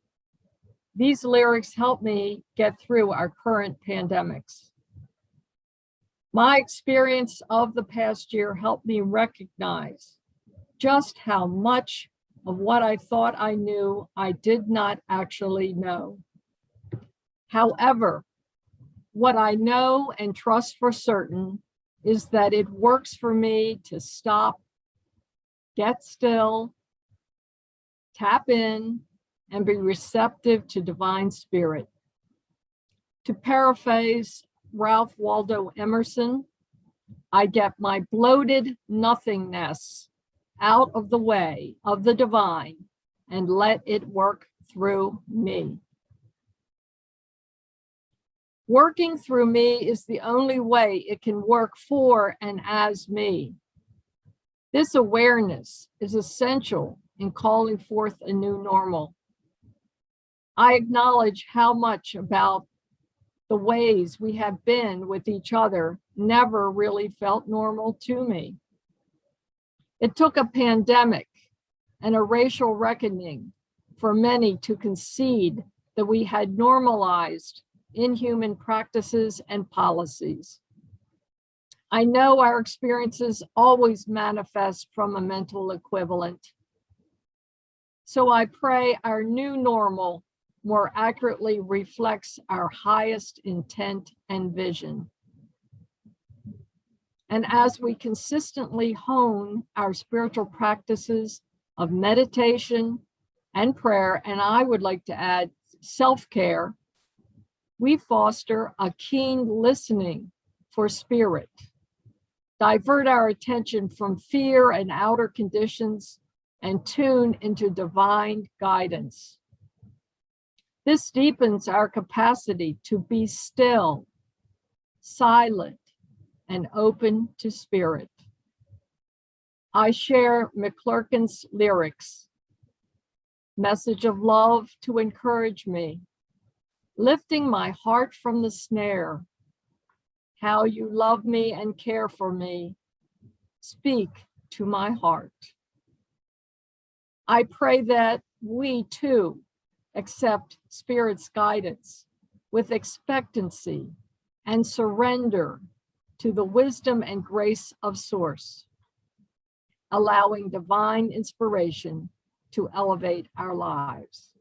these lyrics help me get through our current pandemics. My experience of the past year helped me recognize just how much of what I thought I knew, I did not actually know. However, what I know and trust for certain is that it works for me to stop, get still, tap in, and be receptive to divine spirit. To paraphrase Ralph Waldo Emerson, I get my bloated nothingness out of the way of the divine and let it work through me. Working through me is the only way it can work for and as me. This awareness is essential in calling forth a new normal. I acknowledge how much about the ways we have been with each other never really felt normal to me. It took a pandemic and a racial reckoning for many to concede that we had normalized inhuman practices and policies. I know our experiences always manifest from a mental equivalent. So I pray our new normal more accurately reflects our highest intent and vision. And as we consistently hone our spiritual practices of meditation and prayer, and I would like to add self-care, we foster a keen listening for spirit, divert our attention from fear and outer conditions, and tune into divine guidance. This deepens our capacity to be still, silent, and open to spirit. I share McClurkin's lyrics, message of love to encourage me, lifting my heart from the snare. How you love me and care for me, speak to my heart. I pray that we too accept Spirit's guidance with expectancy and surrender to the wisdom and grace of Source, allowing divine inspiration to elevate our lives.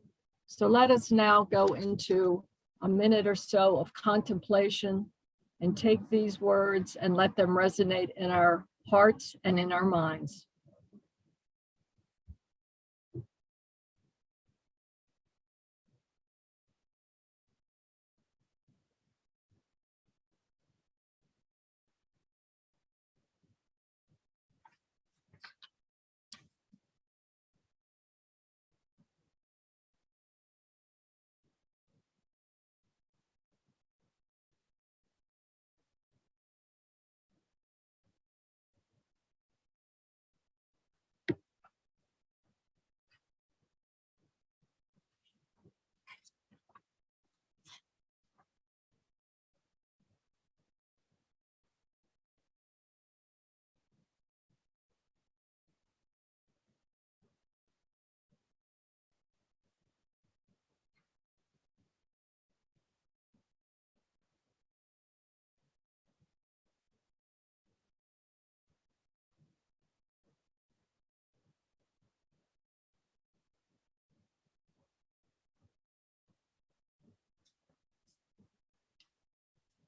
So let us now go into a minute or so of contemplation and take these words and let them resonate in our hearts and in our minds.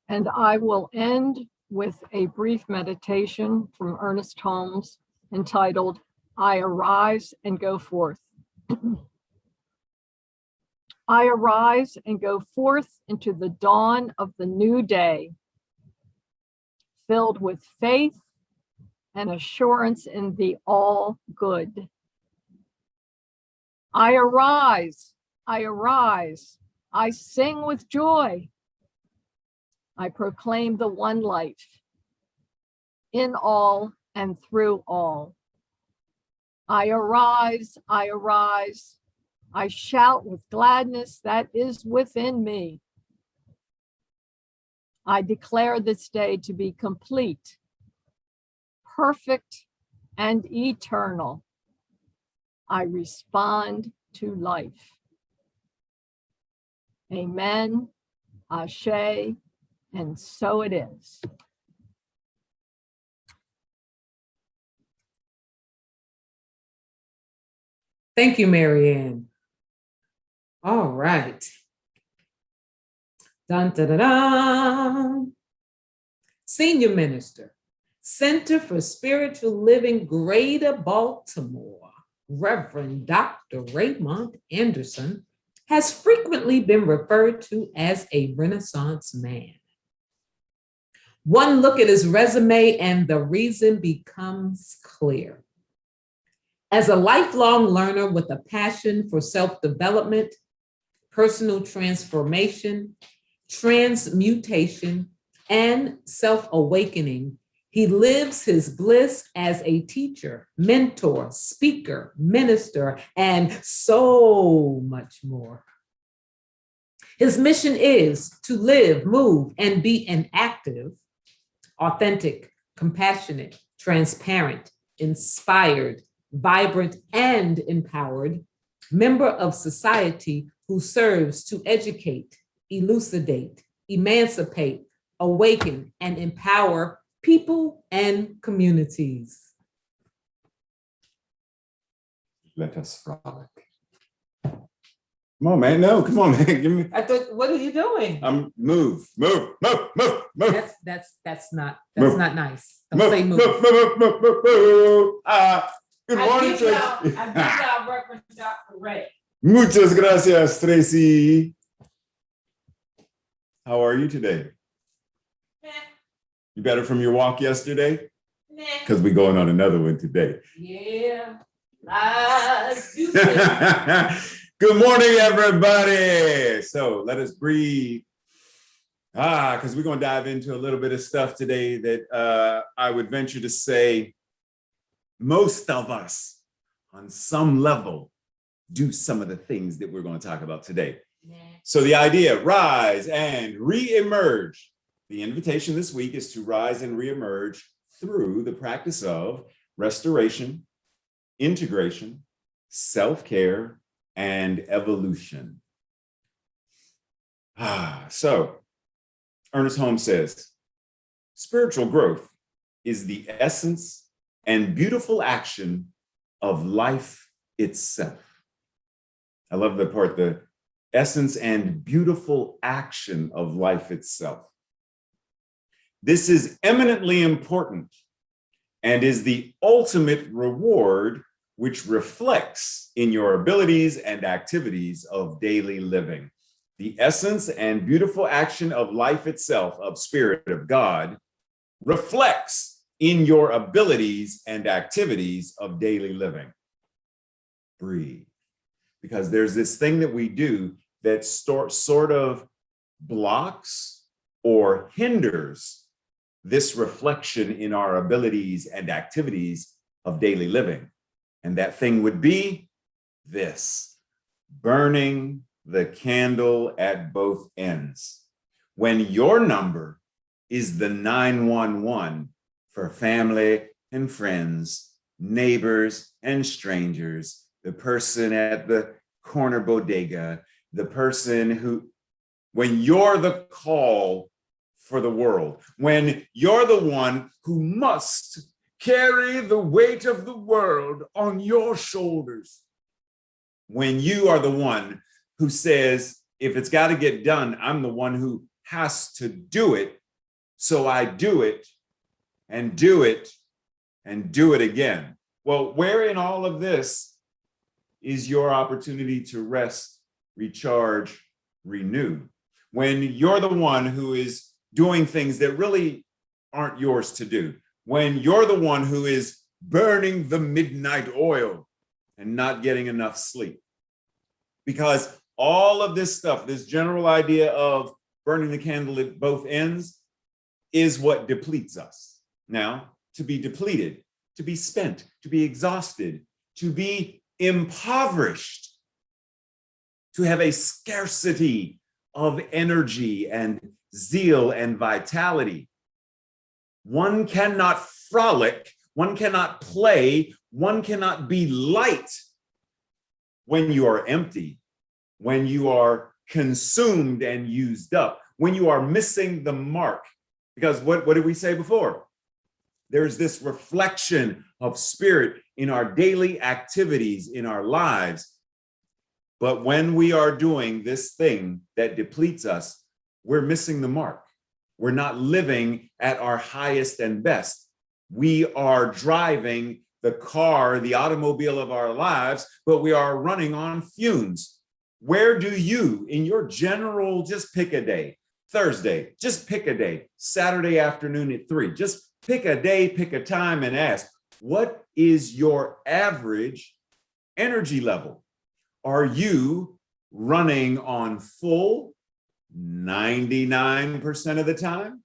And I will end with a brief meditation from Ernest Holmes entitled, I Arise and Go Forth. I arise and go forth into the dawn of the new day, filled with faith and assurance in the all good. I arise, I sing with joy. I proclaim the one life, in all and through all. I arise, I shout with gladness that is within me. I declare this day to be complete, perfect, and eternal. I respond to life. Amen, Ashlee, and so it is. Thank you, MaryAnne. All right. Dun, dun, dun, dun. Senior Minister, Center for Spiritual Living, Greater Baltimore, Reverend Dr. Raymont Anderson, has frequently been referred to as a Renaissance man. One look at his resume and the reason becomes clear. As a lifelong learner with a passion for self-development, personal transformation, transmutation, and self-awakening, he lives his bliss as a teacher, mentor, speaker, minister, and so much more. His mission is to live, move, and be an active, authentic, compassionate, transparent, inspired, vibrant, and empowered member of society who serves to educate, elucidate, emancipate, awaken, and empower people and communities. Let us frolic. Come on, man. No, come on, man. Give me. I thought, what are you doing? Move. That's not Move. nice. Don't say move. Good morning, Tracy. I give y'all reference Dr. Ray. Muchas gracias, Tracy. How are you today? You better from your walk yesterday? Because we're going on another one today. Yeah. Good morning, everybody. So let us breathe. Because we're going to dive into a little bit of stuff today that I would venture to say most of us on some level do some of the things that we're going to talk about today. So the idea, rise and reemerge. The invitation this week is to rise and reemerge through the practice of restoration, integration, self-care, and evolution. So Ernest Holmes says, spiritual growth is the essence and beautiful action of life itself. I love the part, the essence and beautiful action of life itself. This is eminently important and is the ultimate reward which reflects in your abilities and activities of daily living. The essence and beautiful action of life itself, of Spirit of God, reflects in your abilities and activities of daily living. Breathe. Because there's this thing that we do that sort of blocks or hinders this reflection in our abilities and activities of daily living. And that thing would be this: burning the candle at both ends. When your number is the 911 for family and friends, neighbors and strangers, the person at the corner bodega, the person who, when you're the call for the world, when you're the one who must carry the weight of the world on your shoulders, when you are the one who says, if it's got to get done, I'm the one who has to do it, so I do it and do it and do it again. Well, where in all of this is your opportunity to rest, recharge, renew? When you're the one who is doing things that really aren't yours to do, when you're the one who is burning the midnight oil and not getting enough sleep. Because all of this stuff, this general idea of burning the candle at both ends, is what depletes us. Now, to be depleted, to be spent, to be exhausted, to be impoverished, to have a scarcity of energy and zeal and vitality. One cannot frolic, one cannot play, one cannot be light when you are empty, when you are consumed and used up, when you are missing the mark. Because what did we say before? There's this reflection of spirit in our daily activities, in our lives. But when we are doing this thing that depletes us, we're missing the mark. We're not living at our highest and best. We are driving the car, the automobile of our lives, but we are running on fumes. Where do you, in your general, just pick a day, Thursday, just pick a day, Saturday afternoon at 3, just pick a day, pick a time and ask, what is your average energy level? Are you running on full 99% of the time?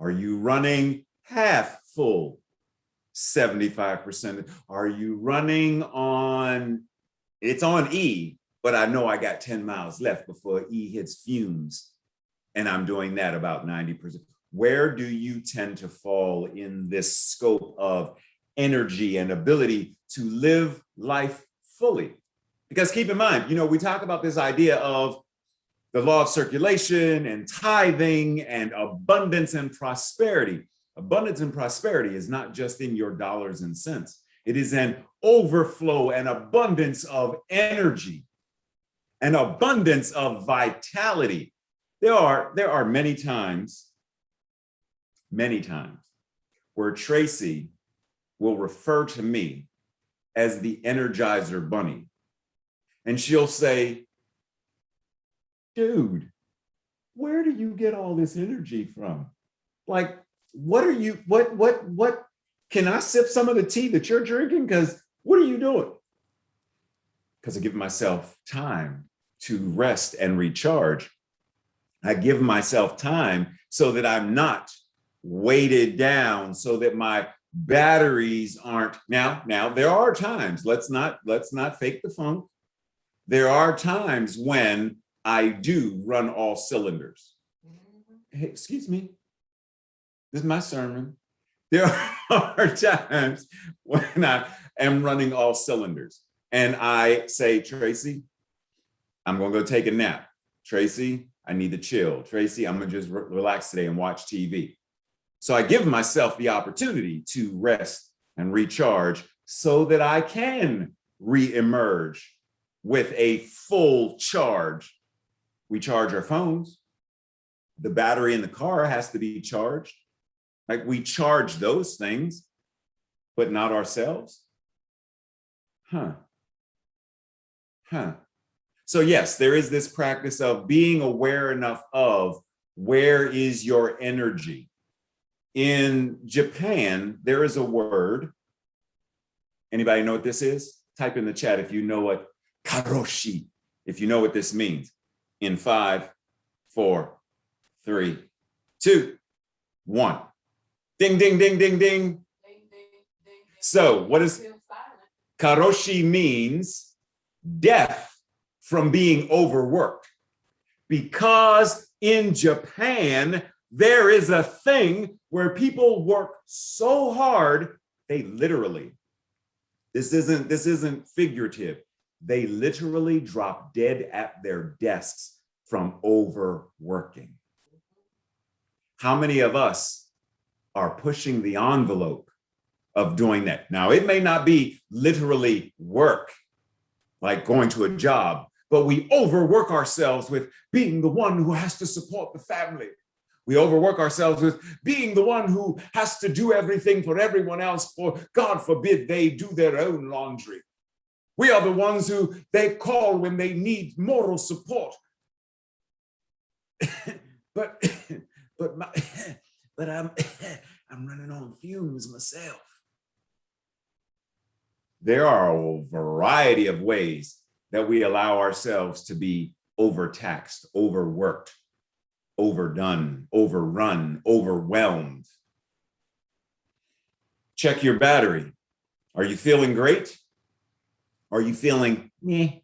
Are you running half full 75%? Are you running on, it's on E, but I know I got 10 miles left before E hits fumes, and I'm doing that about 90%. Where do you tend to fall in this scope of energy and ability to live life fully? Because keep in mind, we talk about this idea of the law of circulation and tithing and abundance and prosperity. Abundance and prosperity is not just in your dollars and cents. It is an overflow and abundance of energy. an abundance of vitality. There are many times where Tracy will refer to me as the Energizer Bunny. And she'll say, dude, where do you get all this energy from? Like, what, can I sip some of the tea that you're drinking? Because what are you doing? Because I give myself time to rest and recharge. I give myself time so that I'm not weighted down, so that my batteries aren't. Now there are times, let's not fake the funk. There are times when I do run all cylinders. Hey, excuse me, this is my sermon. There are times when I am running all cylinders and I say, Tracy, I'm gonna go take a nap. Tracy, I need to chill. Tracy, I'm gonna just relax today and watch TV. So I give myself the opportunity to rest and recharge so that I can re-emerge with a full charge. We charge our phones. The battery in the car has to be charged. Like, we charge those things, but not ourselves. So yes, there is this practice of being aware enough of where is your energy. In Japan, there is a word. Anybody know what this is? Type in the chat if you know what karoshi, if you know what this means. In 5, 4, 3, 2, 1. Ding, ding, ding, ding, ding. So what is karoshi means? Death from being overworked. Because in Japan, there is a thing where people work so hard, they literally, this isn't figurative, they literally drop dead at their desks from overworking. How many of us are pushing the envelope of doing that? Now, it may not be literally work, like going to a job, but we overwork ourselves with being the one who has to support the family. We overwork ourselves with being the one who has to do everything for everyone else, for God forbid they do their own laundry. We are the ones who they call when they need moral support. but I'm running on fumes myself. There are a variety of ways that we allow ourselves to be overtaxed, overworked, overdone, overrun, overwhelmed. Check your battery. Are you feeling great? Are you feeling meh?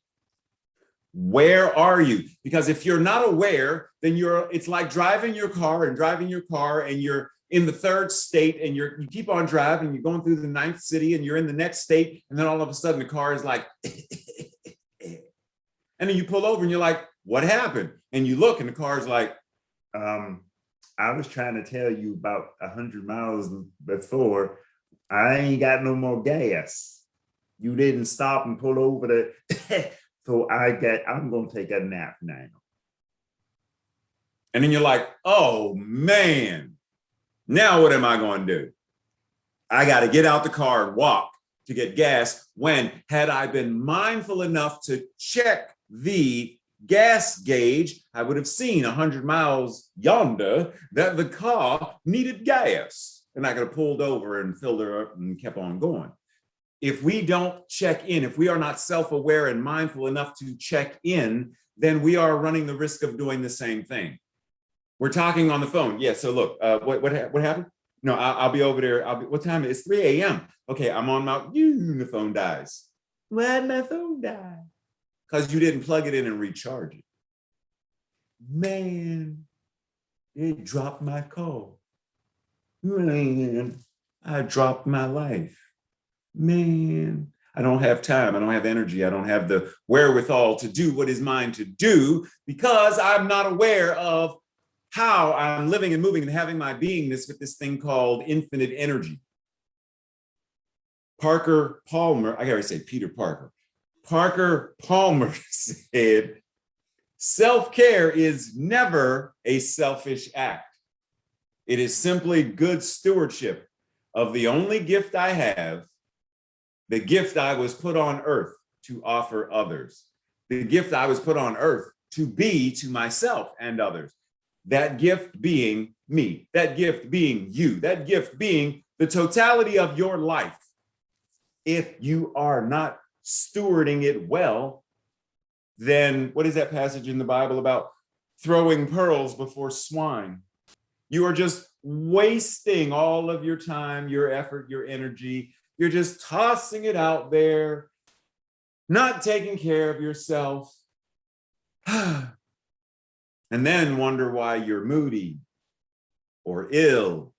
Where are you? Because if you're not aware, then it's like driving your car and you're in the 3rd state and you keep on driving, you're going through the 9th city and you're in the next state, and then all of a sudden the car is like, and then you pull over and you're like, what happened? And you look and the car is like, I was trying to tell you about 100 miles before, I ain't got no more gas. You didn't stop and pull over the, so I'm gonna take a nap now. And then you're like, oh man, now what am I gonna do? I gotta get out the car and walk to get gas, when had I been mindful enough to check the gas gauge, I would have seen 100 miles yonder that the car needed gas. And I could have pulled over and filled her up and kept on going. If we don't check in, if we are not self-aware and mindful enough to check in, then we are running the risk of doing the same thing. We're talking on the phone. Yeah, so look, what happened? No, I'll be over there. What time? It's 3 a.m. Okay, I'm on the phone dies. Why'd my phone die? Because you didn't plug it in and recharge it. Man, it dropped my call. Man, I dropped my life. Man, I don't have time. I don't have energy. I don't have the wherewithal to do what is mine to do because I'm not aware of how I'm living and moving and having my beingness with this thing called infinite energy. Parker Palmer, I gotta say Peter Parker. Parker Palmer said, Self-care is never a selfish act. It is simply good stewardship of the only gift I have, the gift I was put on earth to offer others, the gift I was put on earth to be to myself and others. That gift being me, that gift being you, that gift being the totality of your life. If you are not stewarding it well, then what is that passage in the Bible about throwing pearls before swine? You are just wasting all of your time, your effort, your energy. You're just tossing it out there, not taking care of yourself. And then wonder why you're moody or ill,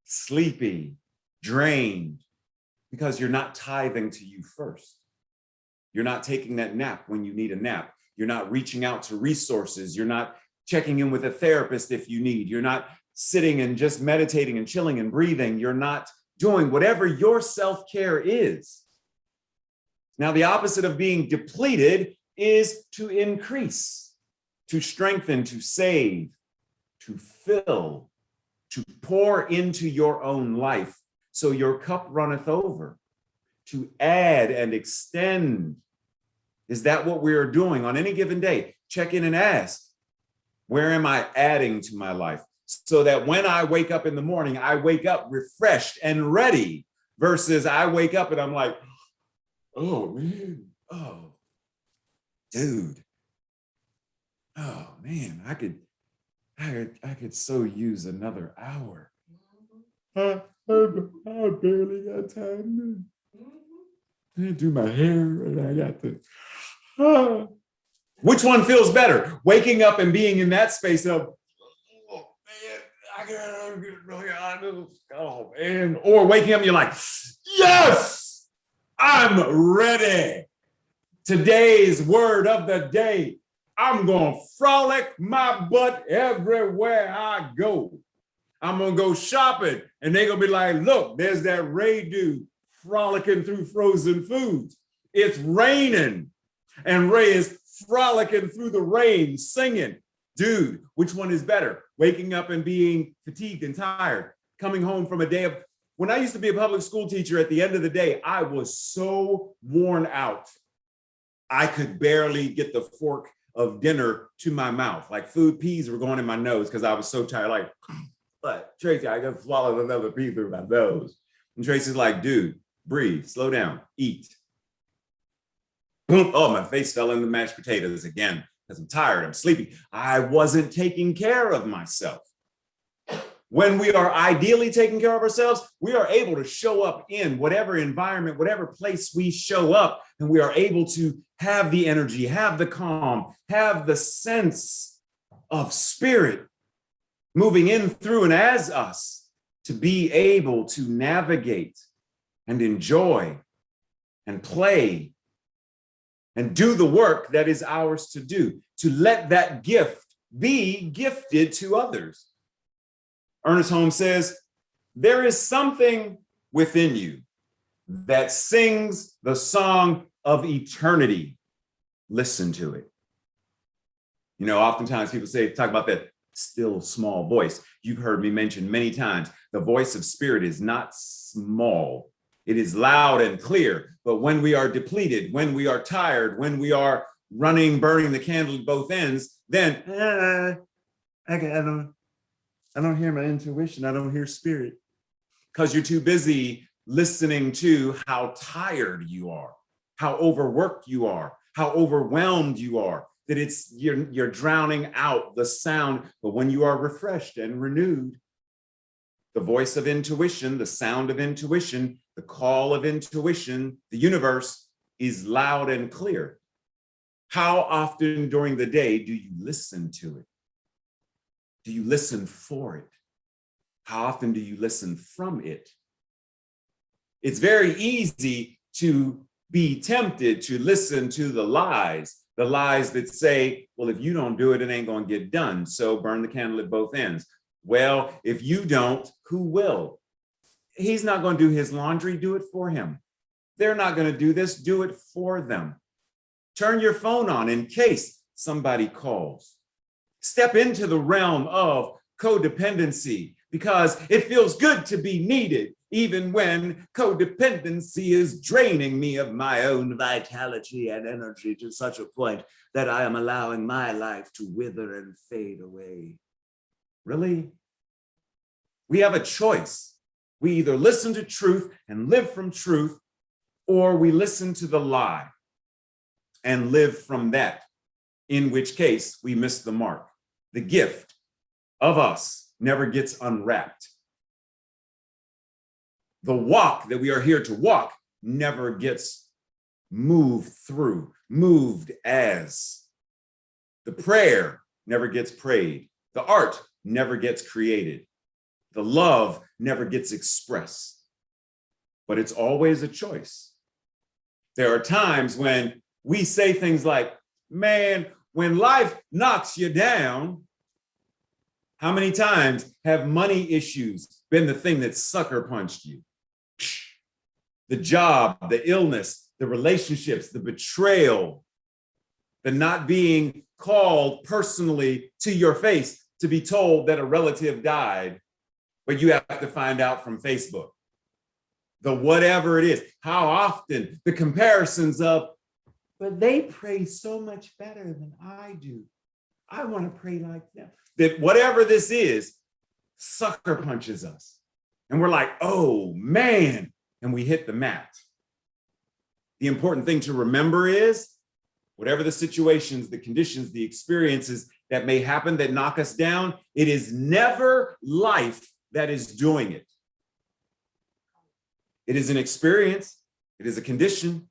sleepy, drained, because you're not tithing to you first. You're not taking that nap when you need a nap. You're not reaching out to resources. You're not checking in with a therapist if you need. You're not sitting and just meditating and chilling and breathing. You're not doing whatever your self-care is. Now, the opposite of being depleted is to increase, to strengthen, to save, to fill, to pour into your own life so your cup runneth over, to add and extend. Is that what we are doing on any given day? Check in and ask, where am I adding to my life? So that when I wake up in the morning, I wake up refreshed and ready, versus I wake up and I'm like, oh man, oh, dude, oh man, I could so use another hour. I barely got time to do my hair, and I got to. Which one feels better? Waking up and being in that space of, oh man, I gotta get really honest. Oh man, or waking up and you're like, yes, I'm ready. Today's word of the day. I'm gonna frolic my butt everywhere I go. I'm gonna go shopping and they're gonna be like, look, there's that Ray dude frolicking through frozen foods. It's raining and Ray is frolicking through the rain, singing. Dude, which one is better? Waking up and being fatigued and tired, coming home from a day of, when I used to be a public school teacher, at the end of the day, I was so worn out. I could barely get the fork of dinner to my mouth. Like food peas were going in my nose because I was so tired. Like, but Tracy, I got swallowed another pea through my nose. And Tracy's like, dude, breathe, slow down, eat. Boom, oh, my face fell in the mashed potatoes again because I'm tired, I'm sleepy. I wasn't taking care of myself. When we are ideally taking care of ourselves, we are able to show up in whatever environment, whatever place we show up, and we are able to have the energy, have the calm, have the sense of spirit moving in through and as us to be able to navigate and enjoy and play and do the work that is ours to do, to let that gift be gifted to others. Ernest Holmes says, there is something within you that sings the song of eternity. Listen to it. You know, oftentimes people talk about that still small voice. You've heard me mention many times, the voice of spirit is not small. It is loud and clear. But when we are depleted, when we are tired, when we are running, burning the candle at both ends, then I don't hear my intuition. I don't hear spirit, because you're too busy listening to how tired you are, how overworked you are, how overwhelmed you are, that you're drowning out the sound. But when you are refreshed and renewed, the voice of intuition, the sound of intuition, the call of intuition, the universe is loud and clear. How often during the day do you listen to it? Do you listen for it? How often do you listen from it? It's very easy to be tempted to listen to the lies that say, well, if you don't do it, it ain't gonna get done. So burn the candle at both ends. Well, if you don't, who will? He's not gonna do his laundry, do it for him. They're not gonna do this, do it for them. Turn your phone on in case somebody calls. Step into the realm of codependency because it feels good to be needed, even when codependency is draining me of my own vitality and energy to such a point that I am allowing my life to wither and fade away. Really? We have a choice. We either listen to truth and live from truth, or we listen to the lie and live from that, in which case we miss the mark. The gift of us never gets unwrapped. The walk that we are here to walk never gets moved through, moved as. The prayer never gets prayed. The art never gets created. The love never gets expressed. But it's always a choice. There are times when we say things like, man, when life knocks you down, how many times have money issues been the thing that sucker punched you? The job, the illness, the relationships, the betrayal, the not being called personally to your face to be told that a relative died, but you have to find out from Facebook. The whatever it is, how often the comparisons of, but they pray so much better than I do. I want to pray like them. That whatever this is, sucker punches us. And we're like, oh man, and we hit the mat. The important thing to remember is, whatever the situations, the conditions, the experiences that may happen that knock us down, it is never life that is doing it. It is an experience, it is a condition,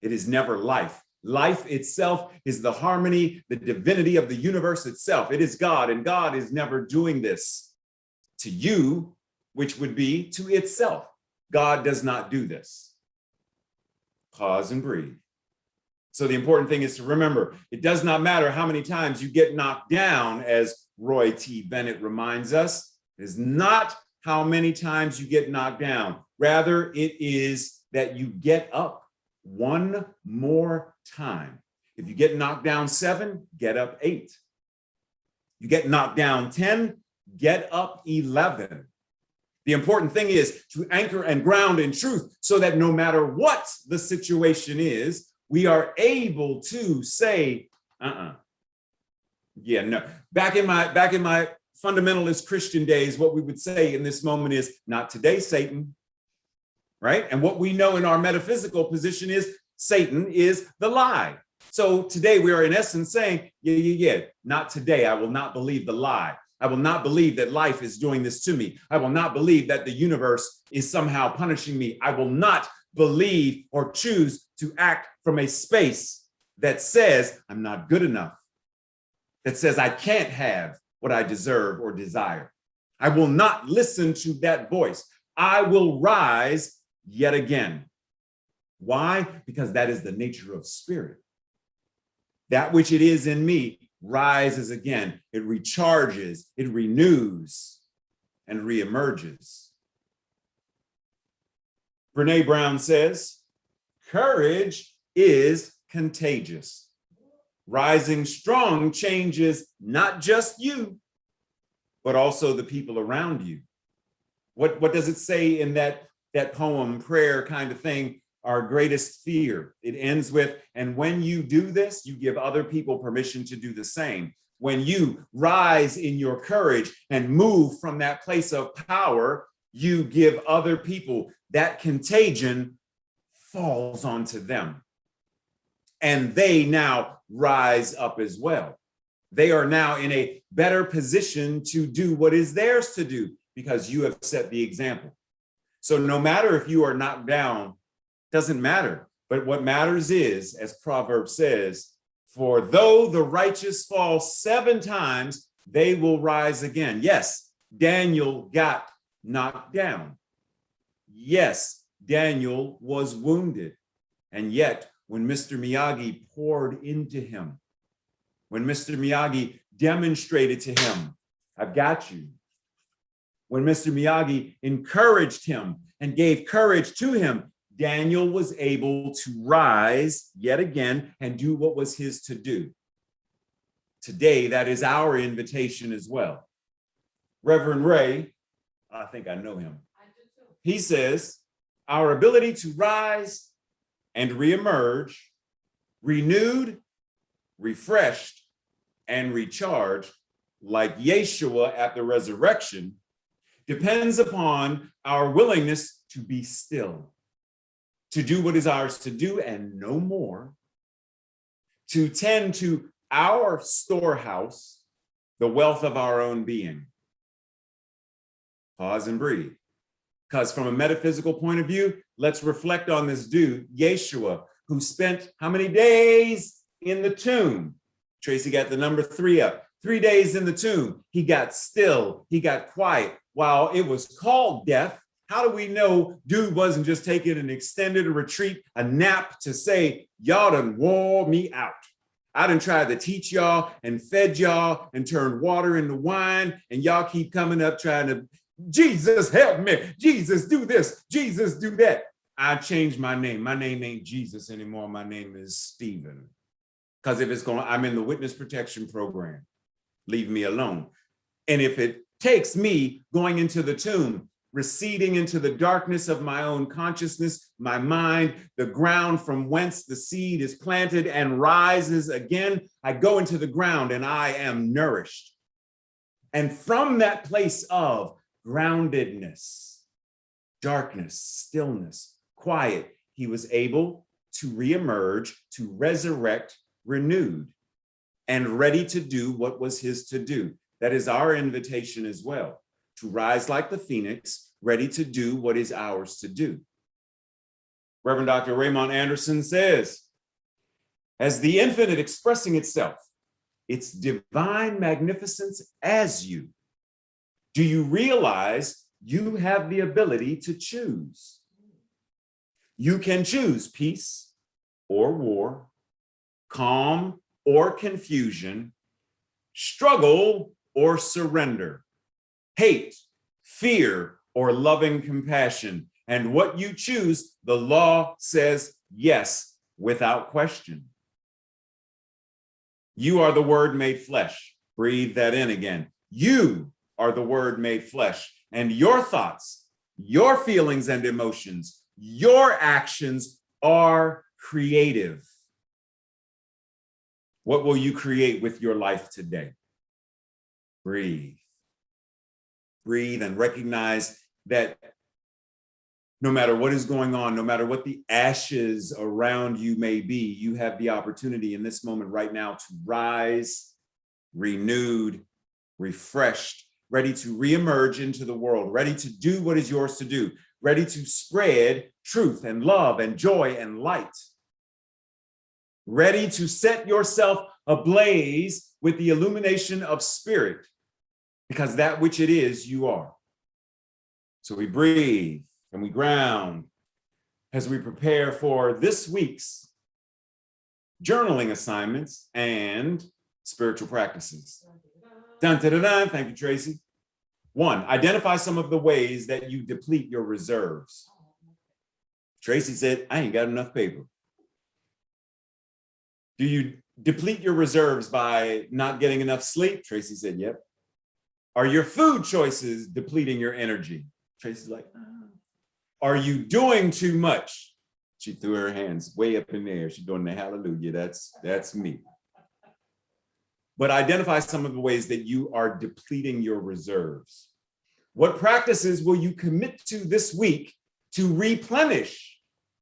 it is never life. Life itself is the harmony, the divinity of the universe itself. It is God, and God is never doing this to you, which would be to itself. God does not do this. Pause and breathe. So the important thing is to remember, it does not matter how many times you get knocked down, as Roy T. Bennett reminds us. It is not how many times you get knocked down. Rather, it is that you get up one more time. If you get knocked down 7, get up 8. You get knocked down 10, get up 11. The important thing is to anchor and ground in truth so that no matter what the situation is, we are able to say, yeah, no. Back in my fundamentalist Christian days, what we would say in this moment is, not today, Satan, right? And what we know in our metaphysical position is Satan is the lie. So today we are in essence saying, yeah, not today. I will not believe the lie. I will not believe that life is doing this to me. I will not believe that the universe is somehow punishing me. I will not believe or choose to act from a space that says I'm not good enough, that says I can't have what I deserve or desire. I will not listen to that voice. I will rise yet again. Why? Because that is the nature of spirit. That which it is in me rises again. It recharges, it renews, and reemerges. Brene Brown says, courage is contagious. Rising strong changes not just you, but also the people around you. What does it say in that poem, prayer kind of thing? Our greatest fear. It ends with, and when you do this, you give other people permission to do the same. When you rise in your courage and move from that place of power, you give other people, that contagion falls onto them. And they now rise up as well. They are now in a better position to do what is theirs to do because you have set the example. So no matter if you are knocked down, doesn't matter. But what matters is, as Proverbs says, for though the righteous fall 7 times, they will rise again. Yes, Daniel got knocked down. Yes, Daniel was wounded. And yet, when Mr. Miyagi poured into him, when Mr. Miyagi demonstrated to him, I've got you. When Mr. Miyagi encouraged him and gave courage to him, Daniel was able to rise yet again and do what was his to do. Today, that is our invitation as well. Reverend Ray, I think I know him. He says, our ability to rise and reemerge, renewed, refreshed, and recharged, like Yeshua at the resurrection, depends upon our willingness to be still, to do what is ours to do and no more, to tend to our storehouse, the wealth of our own being. Pause and breathe. Because from a metaphysical point of view, let's reflect on this dude, Yeshua, who spent how many days in the tomb? Tracy got the number 3 up. 3 days in the tomb. He got still. He got quiet. While it was called death, how do we know dude wasn't just taking an extended retreat, a nap to say, y'all done wore me out. I done tried to teach y'all and fed y'all and turned water into wine, and y'all keep coming up trying to, Jesus, help me. Jesus, do this. Jesus, do that. I changed my name. My name ain't Jesus anymore. My name is Stephen. Because if it's going, I'm in the witness protection program. Leave me alone. And if it takes me going into the tomb, receding into the darkness of my own consciousness, my mind, the ground from whence the seed is planted and rises again, I go into the ground and I am nourished. And from that place of groundedness, darkness, stillness, quiet, he was able to reemerge, to resurrect, renewed, and ready to do what was his to do. That is our invitation as well, to rise like the phoenix, ready to do what is ours to do. Reverend Dr. Raymont Anderson says, as the infinite expressing itself, its divine magnificence as you, do you realize you have the ability to choose? You can choose peace or war, calm or confusion, struggle or surrender, hate, fear, or loving compassion. And what you choose, the law says yes, without question. You are the word made flesh. Breathe that in again. You are the word made flesh. And your thoughts, your feelings and emotions, your actions are creative. What will you create with your life today? Breathe. Breathe and recognize that no matter what is going on, no matter what the ashes around you may be, you have the opportunity in this moment right now to rise, renewed, refreshed, ready to reemerge into the world, ready to do what is yours to do, ready to spread truth and love and joy and light, ready to set yourself ablaze with the illumination of spirit, because that which it is, you are. So we breathe and we ground as we prepare for this week's journaling assignments and spiritual practices. Dun, dun, dun, dun. Thank you, Tracy. 1, identify some of the ways that you deplete your reserves. Tracy said, I ain't got enough paper. Do you deplete your reserves by not getting enough sleep? Tracy said, yep. Are your food choices depleting your energy? Tracy's like, oh. Are you doing too much? She threw her hands way up in the air. She's doing the hallelujah. That's me. But identify some of the ways that you are depleting your reserves. What practices will you commit to this week to replenish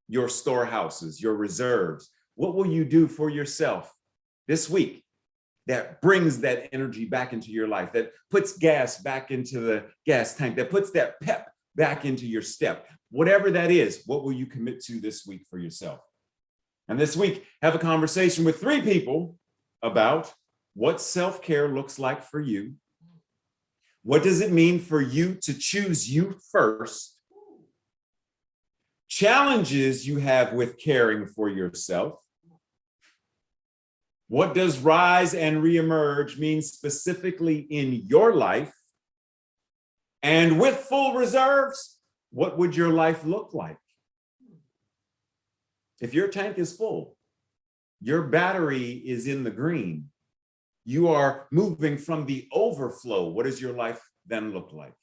your storehouses, your reserves? What will you do for yourself this week that brings that energy back into your life, that puts gas back into the gas tank, that puts that pep back into your step? Whatever that is, what will you commit to this week for yourself? And this week, have a conversation with 3 people about what self-care looks like for you. What does it mean for you to choose you first? Challenges you have with caring for yourself. What does rise and reemerge mean specifically in your life? And with full reserves, what would your life look like? If your tank is full, your battery is in the green, you are moving from the overflow. What does your life then look like?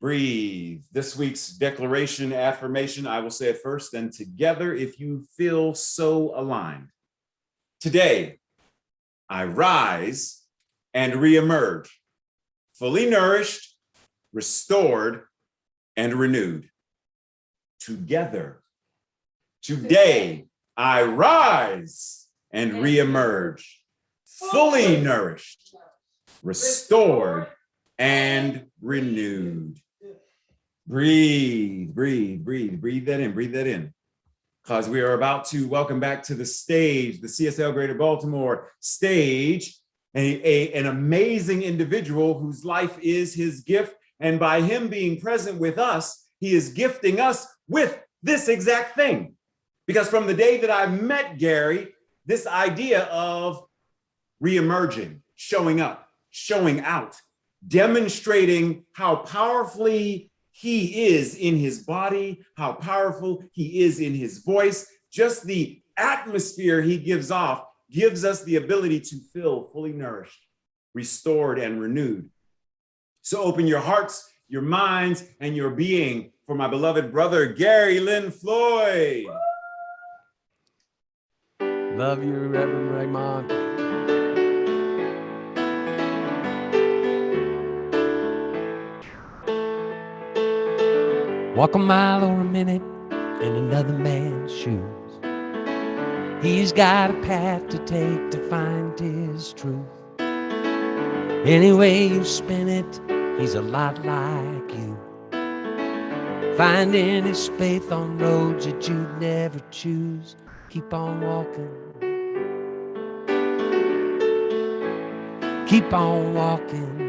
Breathe. This week's declaration, affirmation, I will say it first, and together if you feel so aligned. Today, I rise and reemerge, fully nourished, restored, and renewed. Together. Today, I rise and reemerge, fully nourished, restored, and renewed. Breathe, breathe, breathe, breathe that in, breathe that in. Because we are about to welcome back to the stage, the CSL Greater Baltimore stage, an amazing individual whose life is his gift. And by him being present with us, he is gifting us with this exact thing. Because from the day that I met Gary, this idea of reemerging, showing up, showing out, demonstrating how powerfully he is in his body, how powerful he is in his voice, just the atmosphere he gives off gives us the ability to feel fully nourished, restored, and renewed. So open your hearts, your minds, and your being for my beloved brother, Gary Lynn Floyd. Love you, Reverend Raymont. Walk a mile or a minute in another man's shoes. He's got a path to take to find his truth. Any way you spin it, he's a lot like you. Finding his faith on roads that you'd never choose. Keep on walking. Keep on walking.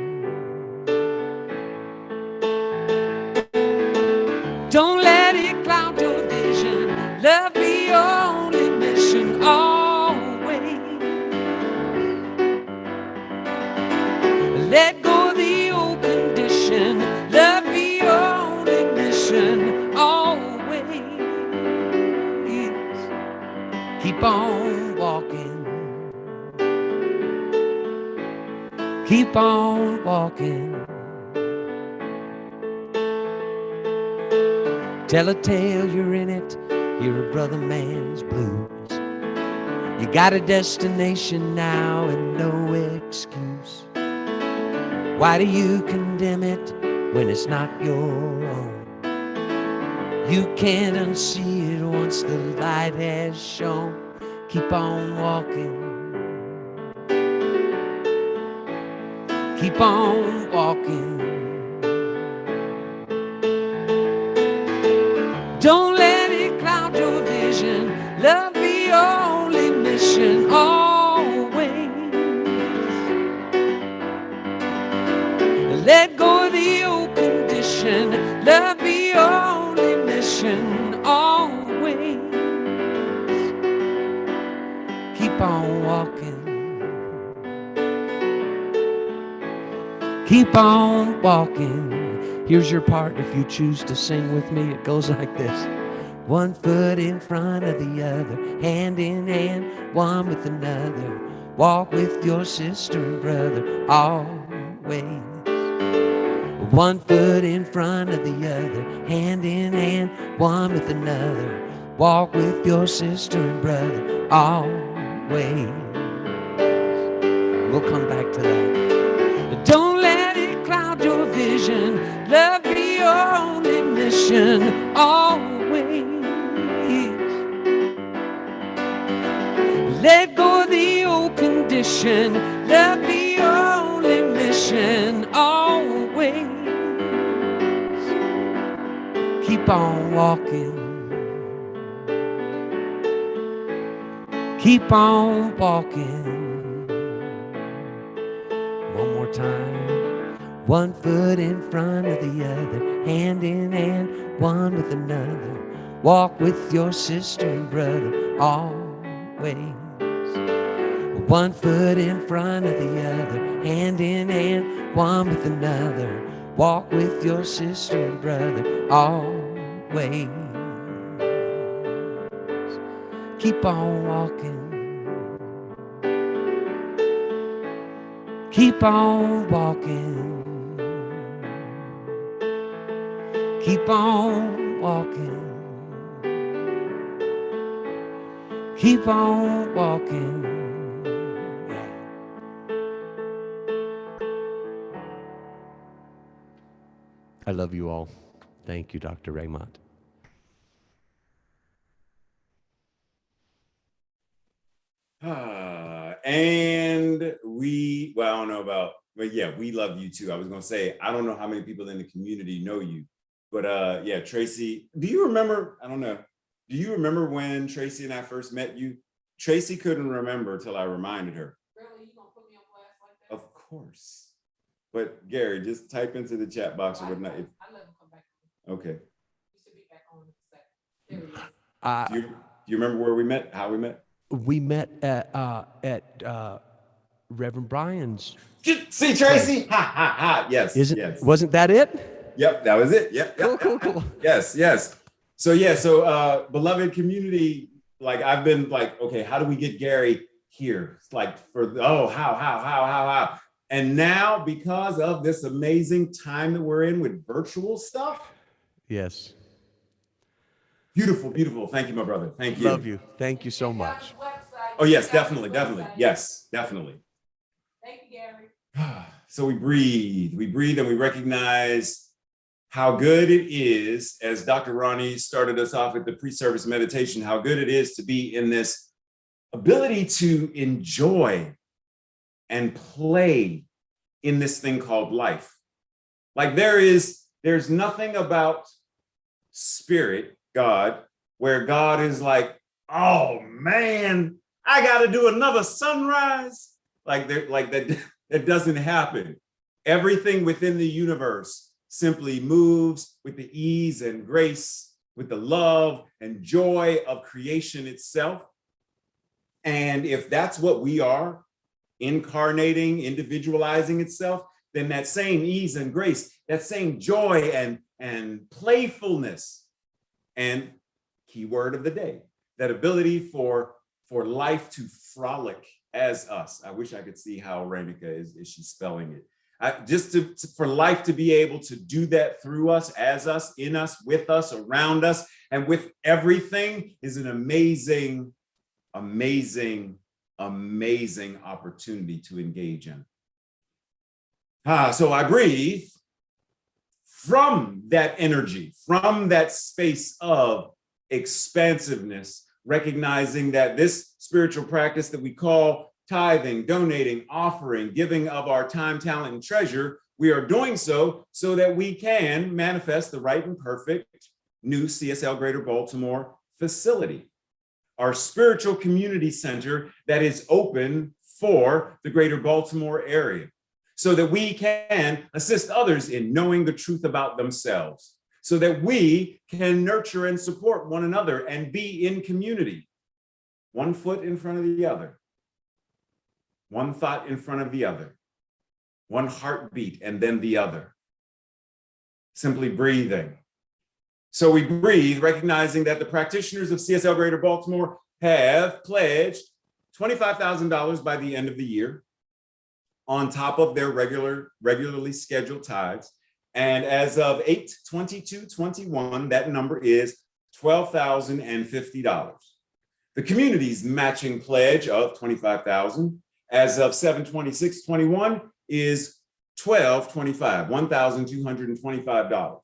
Don't let it cloud your vision. Love be your only mission always. Let go of the old condition. Love be your only mission always. Keep on walking. Keep on walking. Tell a tale, you're in it. You're a brother man's blues. You got a destination now and no excuse. Why do you condemn it when it's not your own? You can't unsee it once the light has shone. Keep on walking. Keep on walking. Don't let it cloud your vision. Love be your only mission always. Let go of the old condition. Love be your only mission always. Keep on walking. Keep on walking. Here's your part if you choose to sing with me. It goes like this. One foot in front of the other, hand in hand, one with another. Walk with your sister and brother always. One foot in front of the other, hand in hand, one with another. Walk with your sister and brother always. We'll come back to that. Don't let it cloud your vision. Love be your only mission always. Let go of the old condition. Love be your only mission always. Keep on walking. Keep on walking. One more time. One foot in front of the other, hand in hand, one with another. Walk with your sister and brother always. One foot in front of the other, hand in hand, one with another. Walk with your sister and brother always. Keep on walking. Keep on walking. Keep on walking. Keep on walking. Yeah. I love you all. Thank you, Dr. Raymont. And well, I don't know about, but yeah, we love you too. I was gonna say, I don't know how many people in the community know you, but yeah, Tracy, do you remember, I don't know, do you remember when Tracy and I first met you? Tracy couldn't remember till I reminded her. Really, you gonna put me on blast like that? Of course. But Gary, just type into the chat box or whatnot. I let him come back. Okay. You should be back on in a second. There he is. Do you remember where we met? How we met? We met at Reverend Brian's. See, Tracy? Ha, ha, ha. Yes. Yes. Wasn't that it? Yep, that was it. Yep. Cool. Yes. So yeah, so beloved community, like I've been like, okay, how do we get Gary here? It's like how? And now, because of this amazing time that we're in with virtual stuff. Yes. Beautiful. Thank you, my brother. Thank you. Love you. Thank you so much. Oh, yes, definitely. Yes, definitely. Thank you, Gary. So we breathe and we recognize how good it is, as Dr. Ronnie started us off with the pre-service meditation, how good it is to be in this ability to enjoy and play in this thing called life. Like there's nothing about spirit, God, where God is like, oh man, I got to do another sunrise. Like that doesn't happen. Everything within the universe simply moves with the ease and grace, with the love and joy of creation itself. And if that's what we are, incarnating, individualizing itself, then that same ease and grace, that same joy and playfulness, and keyword of the day, that ability for life to frolic as us. I wish I could see how Renuka is she spelling it. For life to be able to do that through us, as us, in us, with us, around us, and with everything is an amazing opportunity to engage in. So I breathe from that energy, from that space of expansiveness, recognizing that this spiritual practice that we call tithing, donating, offering, giving of our time, talent, and treasure, we are doing so that we can manifest the right and perfect new CSL Greater Baltimore facility, our spiritual community center that is open for the Greater Baltimore area, so that we can assist others in knowing the truth about themselves, so that we can nurture and support one another and be in community, one foot in front of the other, one thought in front of the other, one heartbeat and then the other, simply breathing. So we breathe, recognizing that the practitioners of CSL Greater Baltimore have pledged $25,000 by the end of the year, on top of their regularly scheduled tithes. And as of 8/22/21, that number is $12,050. The community's matching pledge of $25,000 as of 7/26/21 is $1,225.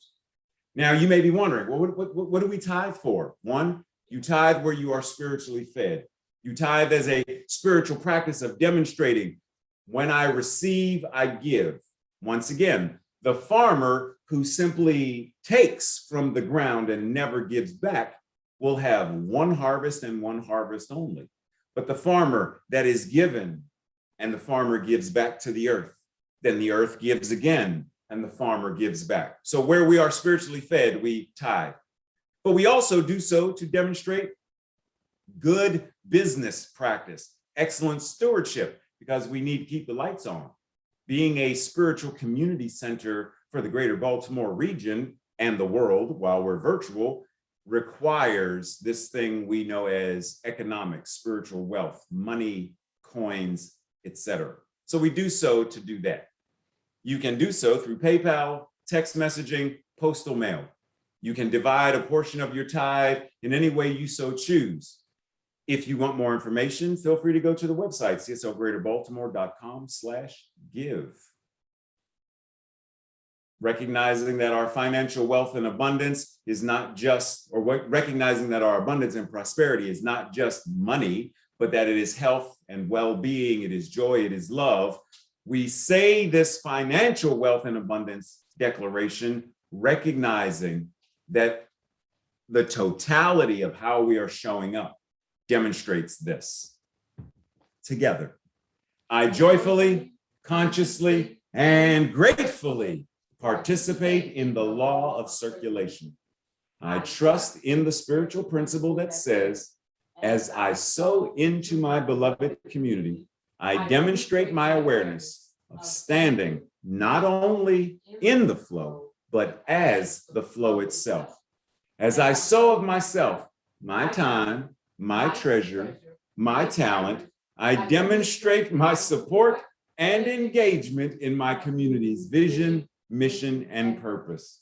Now you may be wondering, well, what do we tithe for? One, you tithe where you are spiritually fed. You tithe as a spiritual practice of demonstrating, when I receive, I give. Once again, the farmer who simply takes from the ground and never gives back will have one harvest and one harvest only. But the farmer that is given and the farmer gives back to the earth, then the earth gives again and the farmer gives back. So where we are spiritually fed, we tithe. But we also do so to demonstrate good business practice, excellent stewardship, because we need to keep the lights on. Being a spiritual community center for the Greater Baltimore region and the world, while we're virtual, requires this thing we know as economics, spiritual wealth, money, coins, etc. So we do so to do that. You can do so through PayPal, text messaging, postal mail. You can divide a portion of your tithe in any way you so choose. If you want more information, feel free to go to the website, cslgreaterbaltimore.com/give. Recognizing that our financial wealth and abundance is not just, or recognizing that our abundance and prosperity is not just money, but that it is health and well-being, it is joy, it is love. We say this financial wealth and abundance declaration, recognizing that the totality of how we are showing up demonstrates this. Together, I joyfully, consciously, and gratefully participate in the law of circulation. I trust in the spiritual principle that says, as I sow into my beloved community, I demonstrate my awareness of standing not only in the flow, but as the flow itself. As I sow of myself, my time, my treasure, my talent, I demonstrate my support and engagement in my community's vision, mission, and purpose.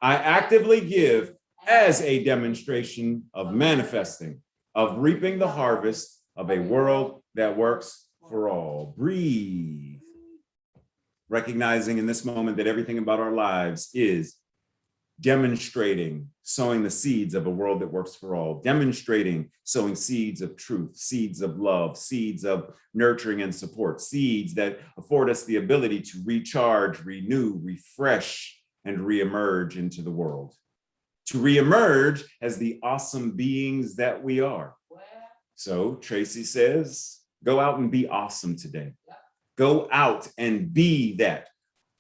I actively give as a demonstration of manifesting, of reaping the harvest of a world that works for all. Breathe. Recognizing in this moment that everything about our lives is demonstrating, sowing the seeds of a world that works for all, demonstrating, sowing seeds of truth, seeds of love, seeds of nurturing and support, seeds that afford us the ability to recharge, renew, refresh, and reemerge into the world. To reemerge as the awesome beings that we are. So Tracy says, go out and be awesome today. Go out and be that.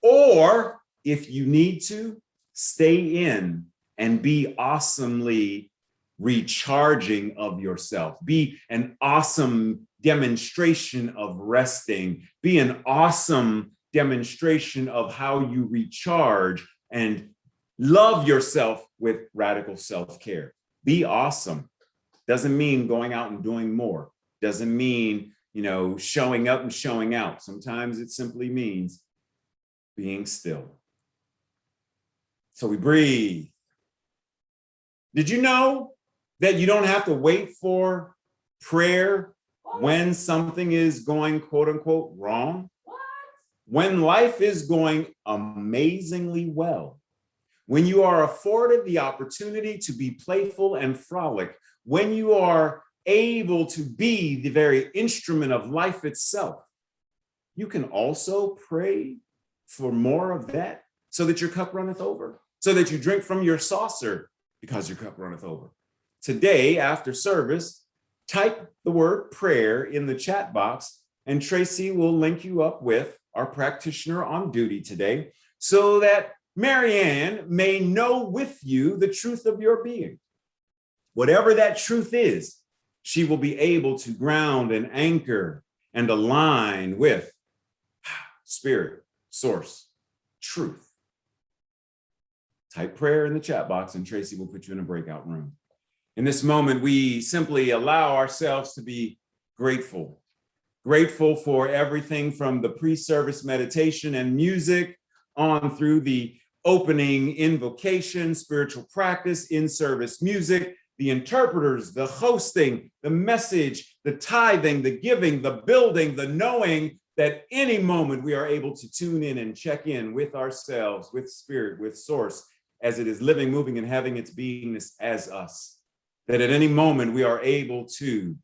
Or if you need to, stay in and be awesomely recharging of yourself. Be an awesome demonstration of resting. Be an awesome demonstration of how you recharge and love yourself with radical self-care. Be awesome. Doesn't mean going out and doing more. Doesn't mean, showing up and showing out. Sometimes it simply means being still. So we breathe. Did you know that you don't have to wait for prayer when something is going, quote unquote, wrong? When life is going amazingly well, when you are afforded the opportunity to be playful and frolic, when you are able to be the very instrument of life itself, you can also pray for more of that so that your cup runneth over, so that you drink from your saucer because your cup runneth over. Today, after service, type the word prayer in the chat box, and Tracy will link you up with our practitioner on duty today so that MaryAnne may know with you the truth of your being. Whatever that truth is, she will be able to ground and anchor and align with spirit, source, truth. Type prayer in the chat box and Tracy will put you in a breakout room. In this moment, we simply allow ourselves to be grateful. Grateful for everything from the pre-service meditation and music on through the opening invocation, spiritual practice, in-service music, the interpreters, the hosting, the message, the tithing, the giving, the building, the knowing that any moment we are able to tune in and check in with ourselves, with spirit, with source, as it is living, moving, and having its beingness as us. That at any moment we are able to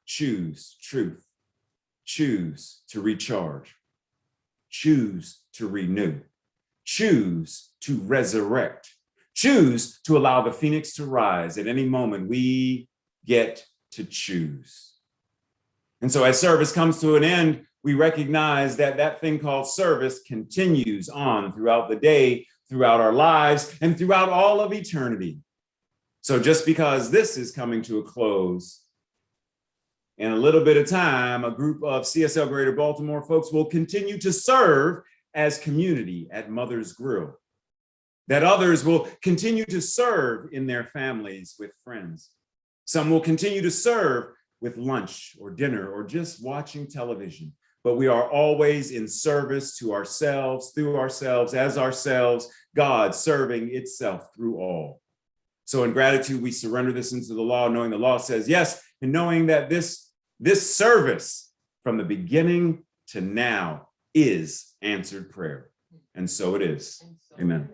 choose truth, choose to recharge, choose to renew, choose to resurrect, choose to allow the phoenix to rise. At any moment we get to choose. And so as service comes to an end, we recognize that that thing called service continues on throughout the day, throughout our lives, and throughout all of eternity. So just because this is coming to a close, in a little bit of time, a group of CSL Greater Baltimore folks will continue to serve as community at Mother's Grill. That others will continue to serve in their families with friends. Some will continue to serve with lunch or dinner or just watching television. but we are always in service to ourselves, through ourselves, as ourselves, God serving itself through all. So in gratitude, we surrender this into the law, knowing the law says yes, and knowing that this service from the beginning to now is answered prayer. And so it is. Amen.